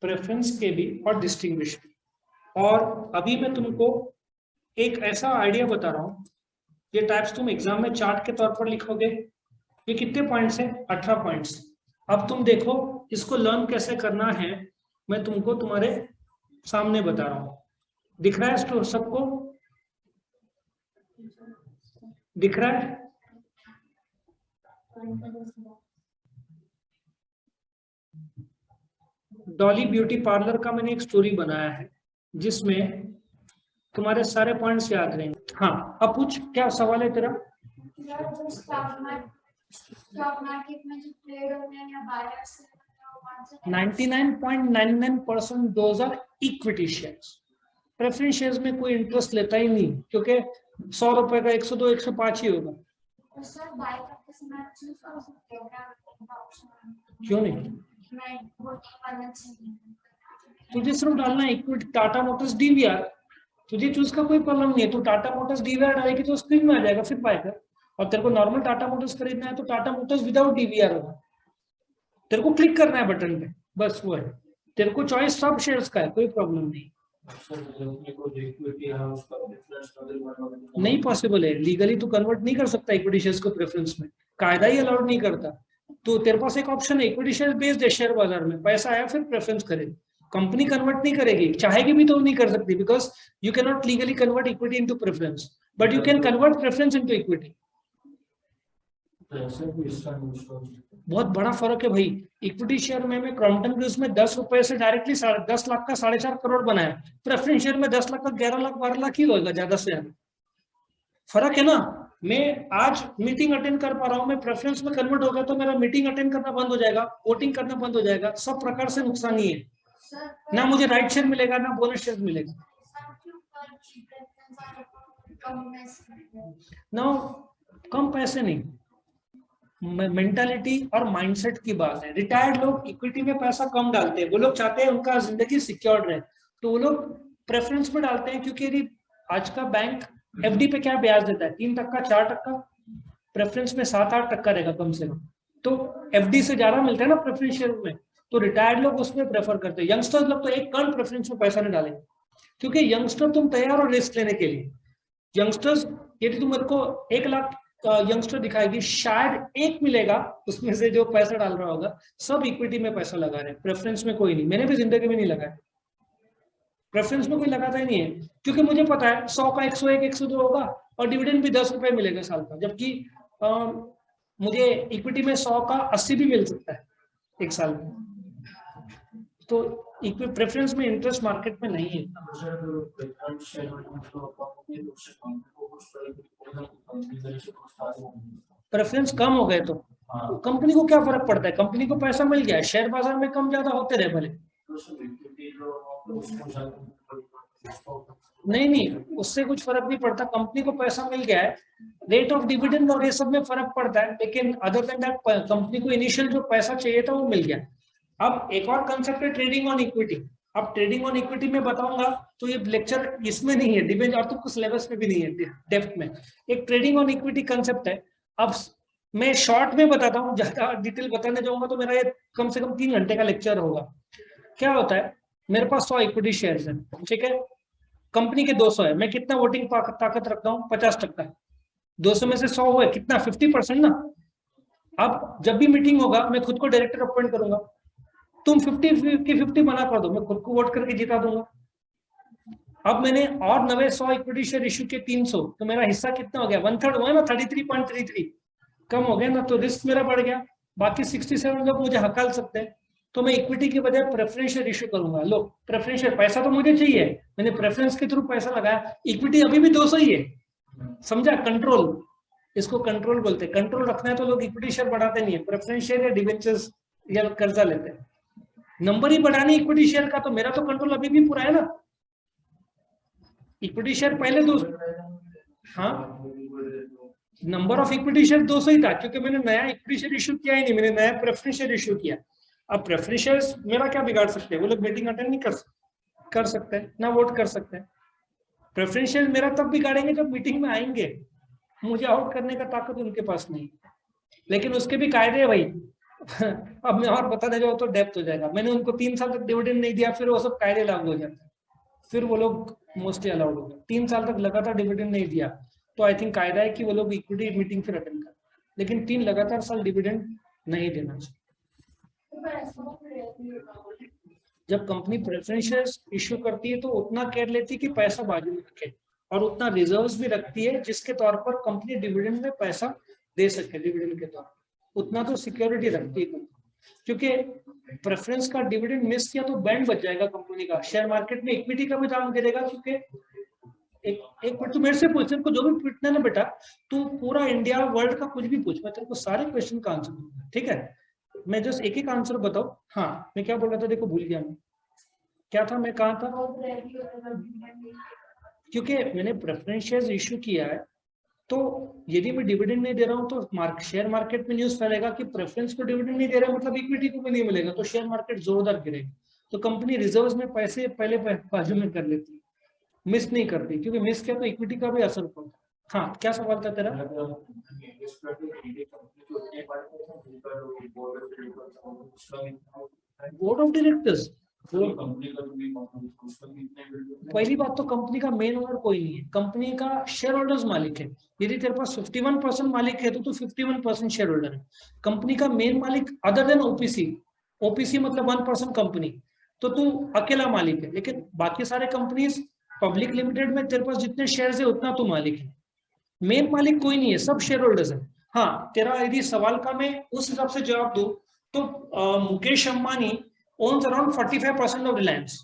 प्रेफरेंस के भी और डिस्टिंग्विश भी। और अभी मैं तुमको एक ऐसा आइडिया बता रहा हूं, ये टाइप्स तुम एग्जाम में चार्ट के तौर पर लिखोगे, ये कितने पॉइंट्स हैं, 18 पॉइंट्स। अब तुम देखो इसको लर्न कैसे करना है, मैं तुमको तुम्हारे सामने बता रहा हूं, दिख रहा है सबको, दिख रहा है? डॉली ब्यूटी पार्लर का मैंने एक स्टोरी बनाया है जिसमें तुम्हारे सारे पॉइंट्स याद रहेंगे। हाँ अब पूछ, क्या सवाल है तेरा? स्टॉक मार्केट में जो ट्रेड होते हैं या buyers 99.99% those are equity shares, preference shares में कोई इंटरेस्ट लेता ही नहीं, क्योंकि 100 रुपए का 102 105 ही होगा। सर बाय करते समय चूज कर सकते हो क्या ऑप्शन? क्यों नहीं, तुझे सिर्फ डालना है इक्विटी टाटा मोटर्स डीवीआर, तुझे चूज का कोई प्रॉब्लम नहीं है, तो टाटा मोटर्स डीवीआर डालेगी तो स्क्रीन में आ जाएगा, फिर बाय कर। और तेरे को नॉर्मल टाटा मोटर्स खरीदना है तो टाटा मोटर्स विदाउट डीवीआर होगा, तेरे को क्लिक करना है बटन पे, बस वो है, तेरे को चॉइस सब शेयर्स का है, कोई प्रॉब्लम नहीं। नहीं पॉसिबल है, लीगली तो कन्वर्ट नहीं कर सकता इक्विटी शेयर्स को प्रेफरेंस में, कायदा ही अलाउड नहीं करता। तो तेरे पास एक ऑप्शन है, इक्विटी शेयर बेच दे शेयर बाजार में, पैसा आया फिर प्रेफरेंस करे, कंपनी कन्वर्ट नहीं करेगी, चाहेगी भी तो नहीं कर सकती, because you can not legally convert equity into preference, but you can convert preference into equity. बहुत बड़ा फर्क है भाई, इक्विटी शेयर में मैं क्रॉम्पटन ग्रूव्स में 10 रुपए से डायरेक्टली 10 लाख का 4.5 करोड़ बनाया, प्रेफरेंस शेयर में 10 लाख का 11 लाख 12 लाख ही होगा ज्यादा से ज्यादा, फर्क है ना। मैं आज मीटिंग अटेंड कर पा रहा हूँ, मैं प्रेफरेंस में कन्वर्ट होगा तो मेरा मीटिंग अटेंड करना बंद हो जाएगा, वोटिंग करना बंद हो जाएगा, सब प्रकार से नुकसान ही है, ना मुझे राइट शेयर मिलेगा ना बोनस शेयर मिलेगा। ना कम पैसे नहीं, मेंटालिटी और माइंडसेट की बात है। रिटायर्ड लोग इक्विटी में पैसा कम डालते हैं, वो लोग चाहते हैं उनका जिंदगी सिक्योर्ड रहे, तो वो लोग प्रेफरेंस में डालते हैं, क्योंकि यदि आज का बैंक एफडी पे क्या ब्याज देता है, 3% 4%, प्रेफरेंस में 7-8% रहेगा कम से कम, तो एफडी से ज्यादा मिलता है ना प्रेफरेंस शेयर में, तो रिटायर्ड लोग उसमें प्रेफर करते हैं। यंगस्टर्स लोग तो एक कण प्रेफरेंस में पैसा नहीं डालेंगे, क्योंकि यंगस्टर तुम तैयार हो रिस्क लेने के लिए। यंगस्टर्स, यदि तुम मेरे को 1 लाख यंगस्टर दिखाएगी, शायद एक मिलेगा उसमें से जो पैसा डाल रहा होगा। सब इक्विटी में पैसा लगा रहे हैं, प्रेफरेंस में कोई नहीं। मैंने भी जिंदगी में नहीं लगाया, प्रेफरेंस में कोई लगाता ही नहीं है, क्योंकि मुझे पता है 100 का 101 102 होगा और डिविडेंड भी 10 रुपए मिलेगा साल का, जबकि मुझे इक्विटी में 100 का 80 भी मिल सकता है एक साल में। तो प्रेफरेंस में इंटरेस्ट मार्केट में नहीं है। प्रेफरेंस कम हो गए तो कंपनी को क्या फर्क पड़ता है, कंपनी को पैसा मिल गया, शेयर बाजार में कम ज्यादा होते रहे भले। नहीं, उससे कुछ फर्क नहीं पड़ता, कंपनी को पैसा मिल गया है, रेट ऑफ डिविडेंड और ये सब में फर्क पड़ता है, लेकिन अदर देन दैट कंपनी को इनिशियल जो पैसा चाहिए था वो मिल गया। अब एक और कंसेप्ट है ट्रेडिंग ऑन इक्विटी। अब ट्रेडिंग ऑन इक्विटी में बताऊंगा, तो ये लेक्चर इसमें नहीं है, डिबेंच और तो कुछ सिलेबस में भी नहीं है डेप्थ में। एक ट्रेडिंग ऑन इक्विटी कंसेप्ट है। अब मैं शॉर्ट में बताता हूँ, ज्यादा डिटेल बताने जाऊंगा तो मेरा ये कम से कम 3 घंटे का लेक्चर होगा। क्या होता है, मेरे पास 100 इक्विटी शेयर्स है, ठीक है, कंपनी के 200 है, मैं कितना वोटिंग ताकत रखता हूँ, 50%। 200 में से 100 हुए, कितना 50% ना। अब जब भी मीटिंग होगा मैं खुद को डायरेक्टर अपॉइंट करूंगा, तुम 50 की 50 मना कर दो, मैं खुद को वोट करके जिता दूंगा। अब मैंने और 100 इक्विटी शेयर इश्यू के 300, तो मेरा हिस्सा कितना हो गया, 1/3 हुआ ना, 33.33 कम हो गया ना, तो रिस्क मेरा बढ़ गया। बाकी 67 लोग मुझे हकाल सकते हैं, तो मैं इक्विटी के बजाय प्रेफरेंस शेयर इश्यू करूंगा। लो प्रेफरेंस शेयर, पैसा तो मुझे चाहिए, मैंने प्रेफरेंस के थ्रू पैसा लगाया, इक्विटी अभी भी 200 ही है, समझा। कंट्रोल, इसको कंट्रोल बोलते हैं। कंट्रोल रखना है तो लोग इक्विटी शेयर बढ़ाते नहीं है, प्रेफरेंस शेयर या डिबेंचर्स या कर्जा लेते हैं। नंबर ही बढ़ानी इक्विटी शेयर का, तो मेरा तो कंट्रोल अभी भी पूरा है ना। इक्विटी शेयर पहले हाँ, नंबर ऑफ इक्विटी शेयर 200 ही था, क्योंकि मैंने नया इक्विटी शेयर इश्यू किया ही नहीं, मैंने नया प्रेफरेंस शेयर इश्यू किया। अब प्रेफरेंस शेयर मेरा क्या बिगाड़ सकते हैं, वो लोग मीटिंग अटेंड नहीं कर सकते ना वोट कर सकते हैं। प्रेफरेंस शेयर मेरा तब बिगाड़ेंगे जब मीटिंग में आएंगे, मुझे आउट करने का ताकत उनके पास नहीं। लेकिन उसके भी कायदे है भाई। अब मैं और बताने जाऊँ तो डेप्थ हो जाएगा। मैंने उनको 3 साल तक डिविडेंड नहीं दिया, फिर वो सब कायदे लागू हो जाते हैं, फिर वो लोग मोस्टली अलाउड होते हैं। 3 साल तक लगातार डिविडेंड नहीं दिया तो आई थिंक कायदा है कि वो लोग इक्विटी मीटिंग फिर अटेंड करें, लेकिन 3 लगातार साल डिविडेंड नहीं देना चाहिए। जब कंपनी प्रेफरेंस इश्यू करती है तो उतना केयर लेती है कि पैसा बाजू में रखे, और उतना रिजर्व्स भी रखती है जिसके तौर पर कंपनी डिविडेंड में पैसा दे सके। डिविडेंड के तौर पर उतना तो सिक्योरिटी रखती है, क्योंकि प्रेफरेंस का डिविडेंड मिस किया तो बैंड बच जाएगा कंपनी का, शेयर मार्केट में इक्विटी का भी दाम गिरेगा। क्योंकि एक तू मेरे से पूछ, को जो भी पूछना ना बेटा, तू पूरा इंडिया वर्ल्ड का कुछ भी पूछ, मैं तेरे को सारे क्वेश्चन का आंसर दूंगा, ठीक है। मैं जस्ट एक एक आंसर बताओ। हाँ, मैं क्या बोल रहा था, देखो भूल गया मैं, क्या था, मैं कहा था। क्योंकि मैंने प्रेफरेंस शेयर इश्यू किया है, तो यदि मैं डिविडेंड नहीं दे रहा हूं तो शेयर मार्केट में न्यूज फैलेगा कि प्रेफरेंस को डिविडेंड नहीं दे रहा, मतलब इक्विटी को भी नहीं मिलेगा, तो शेयर मार्केट जोरदार गिरेगा। तो कंपनी रिजर्व्स में पैसे पहले बाजू में कर लेती है, मिस नहीं करती, क्योंकि मिस किया तो इक्विटी का भी असर पड़ता है। हाँ, क्या सवाल था तेरा? बोर्ड ऑफ डायरेक्टर्स, पहली बात तो कंपनी का मेन ओनर कोई नहीं है, कंपनी का शेयर होल्डर्स मालिक है। यदि तेरे पास 51% मालिक है तो तू 51% शेयर होल्डर है। कंपनी का मेन मालिक अदर देन ओपीसी, ओपीसी मतलब 1% कंपनी, तो तू अकेला मालिक है। लेकिन बाकी सारे कंपनीज पब्लिक लिमिटेड में तेरे पास जितने शेयर्स है उतना तू मालिक है, मेन मालिक कोई नहीं है, सब शेयर होल्डर्स है। हाँ, तेरा यदि सवाल का मैं उस हिसाब से जवाब दूं तो Mukesh Ambani owns around 45% of Reliance,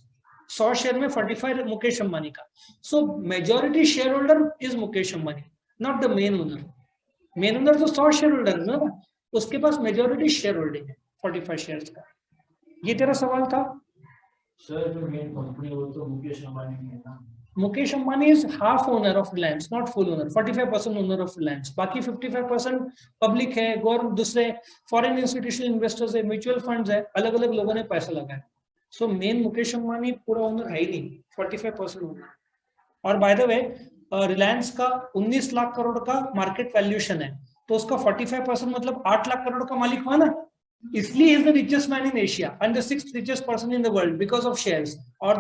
100 share में 45 मुकेश अंबानी का। सो majority share holder is Mukesh Ambani, not the main owner. Main owner तो 100 शेयर होल्डर है ना, उसके पास मेजॉरिटी शेयर होल्डिंग है 45 शेयर्स का। ये तेरा सवाल था सर। जो मेन कंपनी वो तो मुकेश अंबानी है ना। Mukesh Ambani is half owner of Reliance, not full owner, 45% owner of Reliance, बाकी 55% पब्लिक है, गवर्नमेंट, दूसरे फॉरेन इंस्टीट्यूशनल इन्वेस्टर्स है, म्यूचुअल फंड्स है, अलग अलग लोगों ने पैसा लगाया। सो मेन मुकेश अंबानी पूरा ओनर है ही नहीं, 45% ओनर। और बाय द वे रिलायंस का 19 लाख करोड़ का मार्केट वैल्यूएशन है, तो उसका 45% मतलब 8 लाख करोड़ का मालिक हुआ ना। इसलिए is the richest man in Asia and the 6th richest person in the world because of shares. और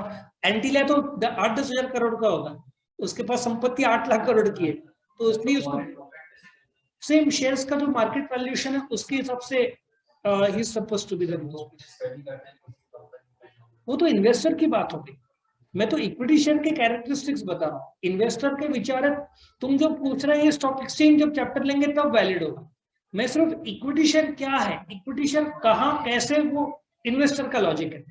एंटीला तो 8-10 हजार करोड़ का होगा, उसके पास संपत्ति 8 लाख करोड़ की है, तो इसलिए उसको सेम शेयर्स का जो मार्केट वैल्यूएशन है उसके हिसाब से ही is supposed to be the वो तो इन्वेस्टर की बात होगी। मैं तो इक्विटी शेयर के कैरेक्टरिस्टिक्स बता रहा हूँ, इन्वेस्टर के विचार है। तुम जो पूछ रहे हैं ये स्टॉक एक्सचेंज जब चैप्टर लेंगे तब वैलिड होगा। मैं सिर्फ इक्विटी शेयर क्या है, इक्विटी शेयर कहाँ कैसे, वो इन्वेस्टर का लॉजिक है,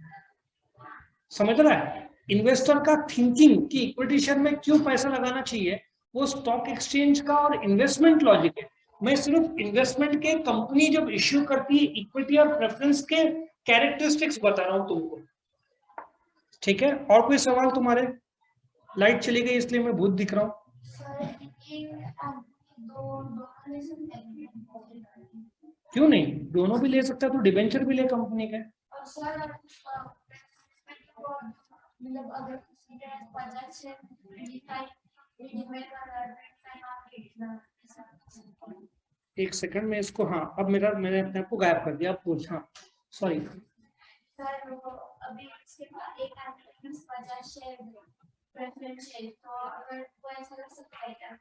समझ रहा है। इन्वेस्टर का थिंकिंग कि इक्विटी शेयर में क्यों पैसा लगाना चाहिए, वो स्टॉक एक्सचेंज का और इन्वेस्टमेंट लॉजिक है। मैं सिर्फ इन्वेस्टमेंट के कंपनी जब इश्यू करती है इक्विटी और प्रेफरेंस के कैरेक्टरिस्टिक्स बता रहा हूं तुमको, ठीक है। और कोई सवाल तुम्हारे? लाइट चली गई इसलिए मैं भूत दिख रहा हूँ। क्यों नहीं, दोनों भी ले सकता है, तो डिबेंचर भी ले कंपनी के। एक सेकंड में इसको, हाँ अब मैंने अपने आप को गायब कर दिया, आप पूछ। हाँ सॉरी सर, अभी इसके बाद एक प्रेफरेंस है, तो अगर वो ऐसा कर सकता है क्या,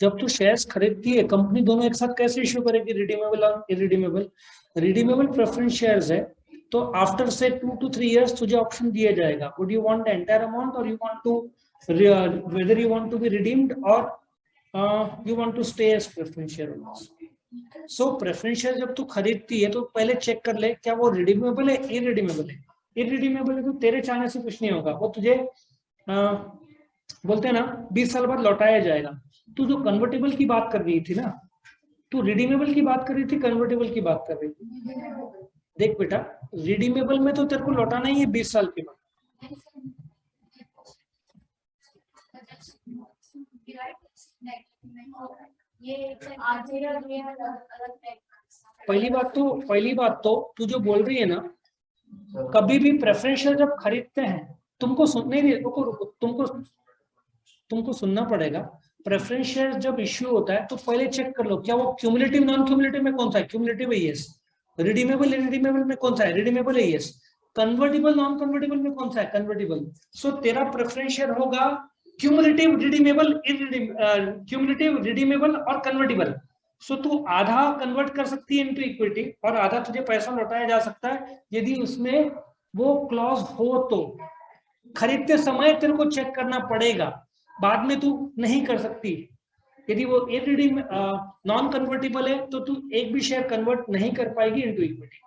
जब तू शेयर्स खरीदती है कंपनी दोनों एक साथ कैसे इश्यू करेगी, रिडीमेबल और इरिडीमेबल? रिडीमेबल प्रेफरेंस शेयर्स है तो आफ्टर से 2 to 3 years तुझे ऑप्शन दिया जाएगा, would you want the entire amount और you want to whether you want to be redeemed or you want to stay as preference shareholders. So preference share जब तू खरीदती है तो पहले चेक कर ले क्या वो रिडीमेबल है, इरिडीमेबल है। इरिडीमेबल है तो तेरे चाहने से कुछ नहीं होगा, वो तुझे बोलते हैं ना 20 साल बाद लौटाया जाएगा। तू जो कन्वर्टेबल की बात कर रही थी ना, तू रिडीमेबल की बात कर रही थी, कन्वर्टेबल की बात कर रही थी। देख बेटा, रिडीमेबल में तो तेरे को लौटाना ही है 20 साल के बाद। पहली बात तो तू जो बोल रही है ना, कभी भी प्रेफरेंस शेयर जब खरीदते हैं तुमको सुनने नहीं, तुमको सुनना पड़ेगा। प्रेफरेंस शेयर जब इश्यू होता है तो पहले चेक कर लो क्या वो क्यूमुलेटिव नॉन क्यूमुलेटिव में कौन सा है, क्यूमुलेटिव है यस। रिडीमेबल रिडीमेबल में कौन सा है, रिडीमेबल है यस। कन्वर्टेबल नॉन कन्वर्टेबल में कौन सा है, कन्वर्टेबल। सो तेरा प्रेफरेंस शेयर होगा क्यूमुलेटिव रिडीमेबल, क्यूमुलेटिव रिडीमेबल और कन्वर्टेबल। सो तू आधा कन्वर्ट कर सकती है इनटू इक्विटी और आधा तुझे पैसा लौटाया जा सकता है यदि उसमें वो क्लॉज हो। तो खरीदते समय तेरे को चेक करना पड़ेगा, बाद में तू नहीं कर सकती। यदि वो नॉन कन्वर्टेबल है तो तू एक भी शेयर कन्वर्ट नहीं कर पाएगी इनटू इक्विटी।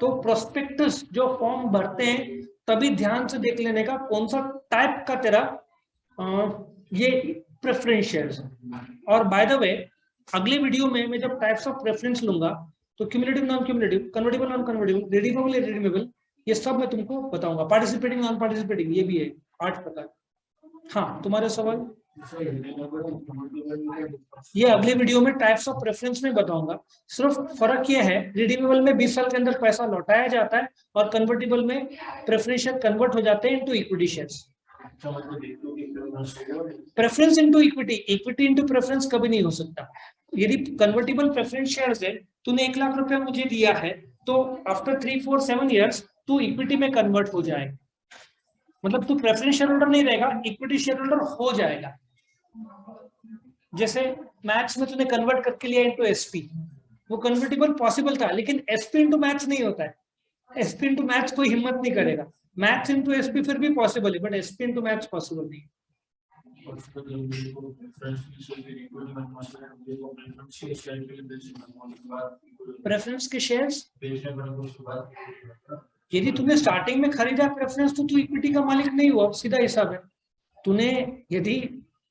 तो प्रोस्पेक्टस जो फॉर्म भरते हैं तभी ध्यान से देख लेने का कौन सा टाइप का तेरा ये प्रेफरेंस शेयर्स। और बाय द वे अगले वीडियो में मैं जब टाइप्स ऑफ प्रेफरेंस लूंगा तो cumulative non cumulative, convertible non convertible, redeemable redeemable, ये सब मैं तुमको बताऊंगा। पार्टिसिपेटिंग नॉन पार्टिसिपेटिंग ये भी है 8 प्रकार। हाँ तुम्हारे सवाल? ये अगले वीडियो में टाइप्स ऑफ प्रेफरेंस में बताऊंगा। सिर्फ फर्क ये है रिडीमेबल में 20 साल के अंदर पैसा लौटाया जाता है और कन्वर्टेबल में प्रेफरेंस शेयर कन्वर्ट हो जाते हैं into equity shares. Preference into equity, equity into preference कभी नहीं हो सकता। यदि कन्वर्टेबल प्रेफरेंस शेयर्स है, तूने 1 लाख रुपया मुझे दिया है तो आफ्टर 3, 4, 7 years तू इक्विटी में कन्वर्ट हो जाएगा। मतलब तू प्रेफरेंस शेयर होल्डर नहीं रहेगा, इक्विटी शेयर होल्डर हो जाएगा। जैसे मैथ्स में तूने कन्वर्ट करके लिया इनटू एसपी, वो कन्वर्टेबल पॉसिबल था, लेकिन एसपी इनटू मैथ्स नहीं होता है। एसपी इनटू मैथ्स कोई हिम्मत नहीं करेगा। मैथ्स इनटू एसपी फिर भी पॉसिबल है, but SP into maths possible नहीं। प्रेफरेंस के शेयर्स यदि तूने स्टार्टिंग में खरीदा प्रेफरेंस तो तू इक्विटी का मालिक नहीं हुआ, सीधा हिसाब है। तूने यदि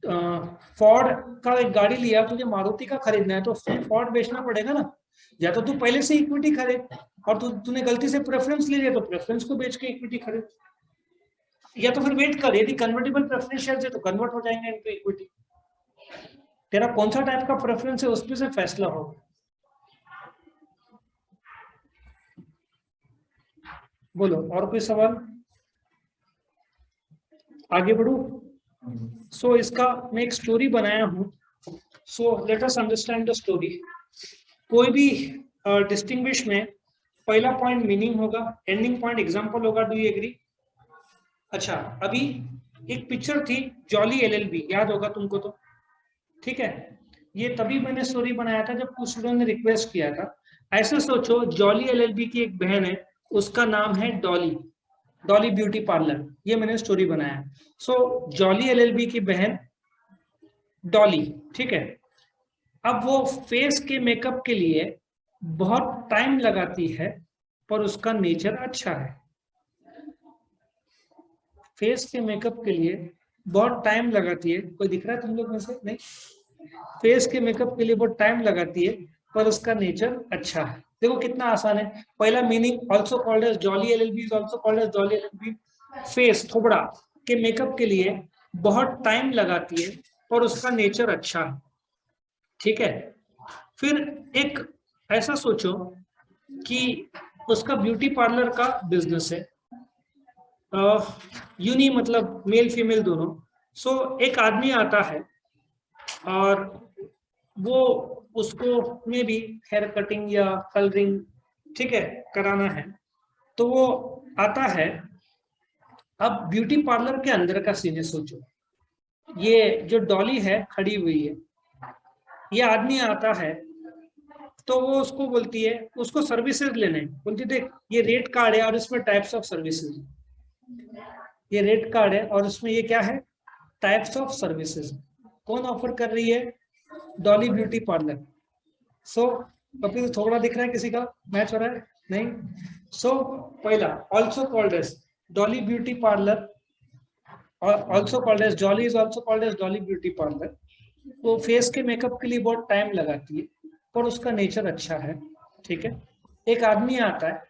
फोर्ड का एक गाड़ी लिया, तुझे मारुति का खरीदना है तो फोर्ड बेचना पड़ेगा ना। या तो तू पहले से इक्विटी खरीद, और तूने गलती से प्रेफरेंस ले लिया तो प्रेफरेंस को बेच के इक्विटी खरीद, या तो फिर वेट कर, यदि कन्वर्टेबल प्रेफरेंस शेयर है तो कन्वर्ट हो जाएंगे इनटू इक्विटी। तेरा कौन सा टाइप का प्रेफरेंस है उसमें से फैसला होगा। बोलो और कोई सवाल? आगे बढ़ू। सो इसका मैं एक स्टोरी बनाया हूं। So let us understand the story. कोई भी डिस्टिंग्विश में पहला पॉइंट मीनिंग होगा, एंडिंग पॉइंट एग्जांपल होगा। Do you agree? अच्छा, अभी एक पिक्चर थी जॉली एलएलबी, याद होगा तुमको तो, ठीक है। ये तभी मैंने स्टोरी बनाया था जब कुछ स्टूडेंट ने रिक्वेस्ट किया था। ऐसे सोचो, जॉली एलएलबी की एक बहन है, उसका नाम है डॉली, डॉली ब्यूटी पार्लर, ये मैंने स्टोरी बनाया। सो जॉली एलएलबी की बहन डॉली, ठीक है। अब वो फेस के मेकअप के लिए बहुत टाइम लगाती है, पर उसका नेचर अच्छा है। फेस के मेकअप के लिए बहुत टाइम लगाती है, कोई दिख रहा है तुम लोग में से? नहीं। फेस के मेकअप के लिए बहुत टाइम लगाती है, पर उसका नेचर अच्छा है। देखो कितना आसान है। पहला meaning, also called as Jolly LLB, is also called as Jolly LLB. Face, थोबड़ा के मेकअप के लिए बहुत टाइम लगाती है, और उसका नेचर अच्छा है, ठीक है। फिर एक ऐसा सोचो कि उसका ब्यूटी पार्लर का बिजनेस है, यूनी मतलब मेल फीमेल दोनों। सो एक आदमी आता है और वो उसको में भी हेयर कटिंग या कलरिंग, ठीक है, कराना है। तो वो आता है। अब ब्यूटी पार्लर के अंदर का सीन है, सोचो। ये जो डॉली है खड़ी हुई है, ये आदमी आता है, तो वो उसको बोलती है, उसको सर्विसेज लेने बोलती, देख ये रेट कार्ड है और इसमें टाइप्स ऑफ सर्विसेज, ये रेट कार्ड है और उसमें ये क्या है, टाइप्स ऑफ सर्विसेज। कौन ऑफर कर रही है? Dolly beauty parlour. सो कभी तो थोड़ा दिख रहा है किसी का, मैच हो रहा है? नहीं। सो पहला, also called as Dolly beauty parlour, also called as Jolly, is also called as Dolly beauty parlour. वो फेस के मेकअप के लिए बहुत टाइम लगाती है, पर उसका नेचर अच्छा है, ठीक है। एक आदमी आता है,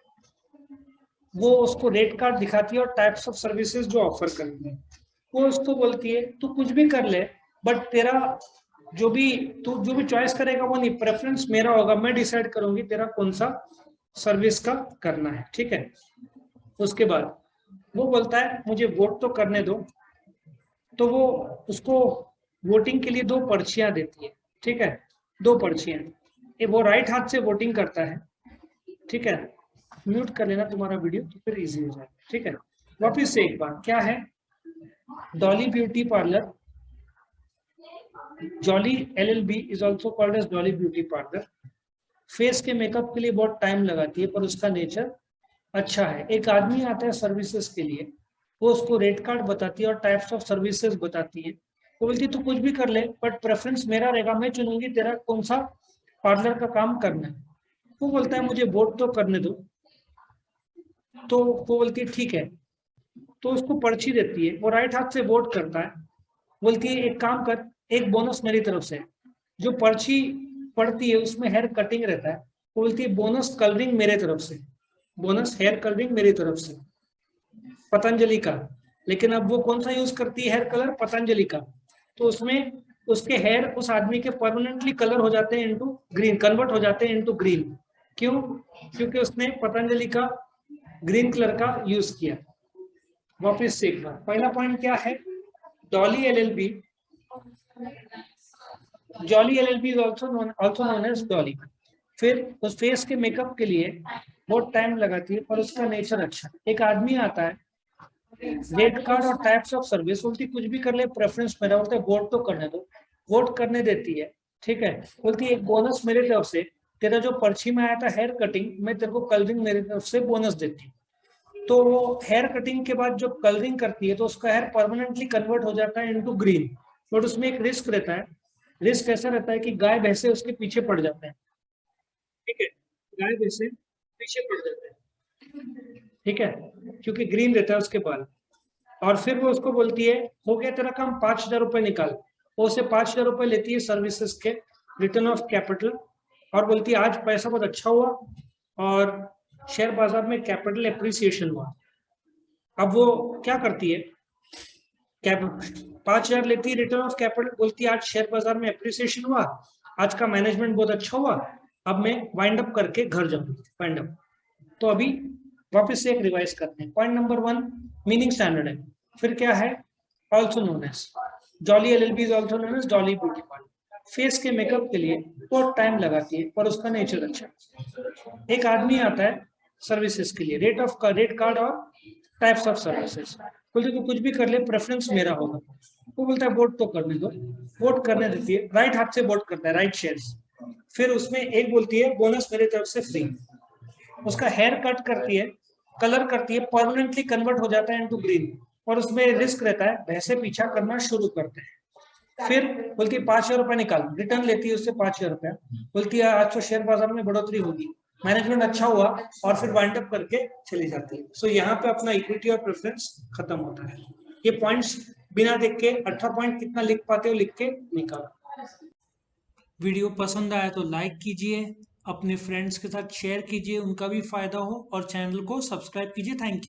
वो उसको रेट कार्ड दिखाती है और टाइप्स ऑफ सर्विसेज जो ऑफर करती है। वो उसको बोलती है तू कुछ भी कर ले, बट तेरा जो भी तू जो भी चॉइस करेगा वो नहीं, प्रेफरेंस मेरा होगा, मैं डिसाइड करूंगी तेरा कौन सा सर्विस का करना है, ठीक है। उसके बाद वो बोलता है मुझे वोट तो करने दो। तो वो उसको वोटिंग के लिए दो पर्चियां देती है, ठीक है, दो पर्चियां। ये वो राइट हाथ से वोटिंग करता है, ठीक है। म्यूट कर लेना तुम्हारा वीडियो तो फिर इजी हो जाए, ठीक है। वापिस से एक बार, क्या है, Dolly beauty parlour, Jolly LLB is also called as Dolly beauty parlour. Face के मेकअप के लिए बहुत टाइम लगाती है, पर उसका नेचर अच्छा है। एक आदमी आता है सर्विसेज के लिए, वो उसको रेट कार्ड बताती है और टाइप्स ऑफ सर्विसेज बताती है। वो बोलती है तू कुछ भी कर ले, बट प्रेफरेंस मेरा रहेगा, मैं चुनूंगी तेरा कौन सा पार्लर का काम करना है। वो बोलता है मुझे वोट तो करने दो। तो वो बोलती है ठीक है। तो उसको पर्ची देती है, वो राइट हाथ से वोट करता है। बोलती है एक काम कर, एक बोनस मेरी तरफ से। जो पर्ची पड़ती है उसमें हेयर कटिंग रहता है, वो बोलती है बोनस कलरिंग मेरे तरफ से, बोनस हेयर कलरिंग मेरी तरफ से, पतंजलि का। लेकिन अब वो कौन सा यूज करती है हेयर कलर? पतंजलि का। तो उसमें उसके हेयर उस आदमी के परमानेंटली कलर हो जाते हैं इनटू ग्रीन, कन्वर्ट हो जाते हैं इनटू ग्रीन। क्यों? क्योंकि उसने पतंजलि का ग्रीन कलर का यूज किया। वापिस से एक बार, पहला पॉइंट क्या है, Dolly LLB, Jolly LLB is also known as Dolly. फिर उस फेस के मेकअप के लिए बहुत टाइम लगाती है, पर उसका नेचर अच्छा। एक आदमी आता है, रेट कार्ड और टाइप्स ऑफ सर्विस, बोलती कुछ भी कर ले, प्रेफरेंस मेरा, बोलते वोट तो करने दो। वोट करने देती है, ठीक है। बोलती है एक बोनस मेरे तरफ से, तेरा जो पर्ची में आया था हेयर कटिंग, मैं तेरे को कलरिंग मेरी तरफ से बोनस देती हूँ। तो वो हेयर कटिंग के बाद जो कलरिंग करती है, तो उसका हेयर परमानेंटली कन्वर्ट हो जाता है इनटू ग्रीन। बट उसमें एक रिस्क रहता है। रिस्क ऐसा रहता है कि गाय भैंसे उसके पीछे पड़ जाते हैं, ठीक है, गाय भैंसे पीछे पड़ जाते हैं, ठीक है, क्योंकि ग्रीन रहता है उसके बाल। और फिर वो उसको बोलती है हो गया तेरा काम, 5,000 रुपए निकाल। वो उसे 5,000 रुपए लेती है सर्विसेज के, रिटर्न ऑफ कैपिटल। और बोलती है आज पैसा बहुत अच्छा हुआ और शेयर बाजार में कैपिटल एप्रिसिएशन हुआ। अब वो क्या करती है, 5,000 लेती है रिटर्न ऑफ कैपिटल, बोलती है आज शेयर बाजार में एप्रिसिएशन हुआ, आज का मैनेजमेंट बहुत अच्छा हुआ, अब मैं वाइंड अप करके घर जाऊंगी, वाइंड अप। तो अभी वापस से एक रिवाइज करते हैं। पॉइंट नंबर 1 मीनिंग स्टैंडर्ड है। फिर क्या है, also known as Jolly LLB is also known as Dolly beauty parlour. Face के मेकअप के लिए बहुत टाइम लगाती है और उसका नेचर अच्छा है। एक आदमी आता है सर्विसेज के लिए, रेट कार्ड और टाइप्स ऑफ सर्विसेज, बोलते तो कुछ भी कर ले, प्रेफरेंस मेरा होगा। वो बोलता है वोट तो करने दो, वोट करने देती है, राइट हाथ से वोट करता है, राइट शेयर्स। फिर उसमें एक बोलती है बोनस मेरी तरफ से फ्री। उसका हेयर कट करती है, कलर करती है, परमानेंटली कन्वर्ट हो जाता है इनटू ग्रीन, और उसमें रिस्क रहता है, भैंसे पीछा करना शुरू करते हैं। फिर बोलती है 5,000 रुपया निकाल, रिटर्न लेती है उससे 5,000 रुपया, बोलती है आज तो शेयर बाजार में बढ़ोतरी होगी, मैनेजमेंट अच्छा हुआ, और फिर वाइंड अप करके चली जाती है। सो यहाँ पे अपना इक्विटी और प्रेफरेंस खत्म होता है। ये पॉइंट्स बिना देख के 18 पॉइंट कितना लिख पाते हो लिख के निकालो। वीडियो पसंद आया तो लाइक कीजिए, अपने फ्रेंड्स के साथ शेयर कीजिए, उनका भी फायदा हो, और चैनल को सब्सक्राइब कीजिए। Thank you.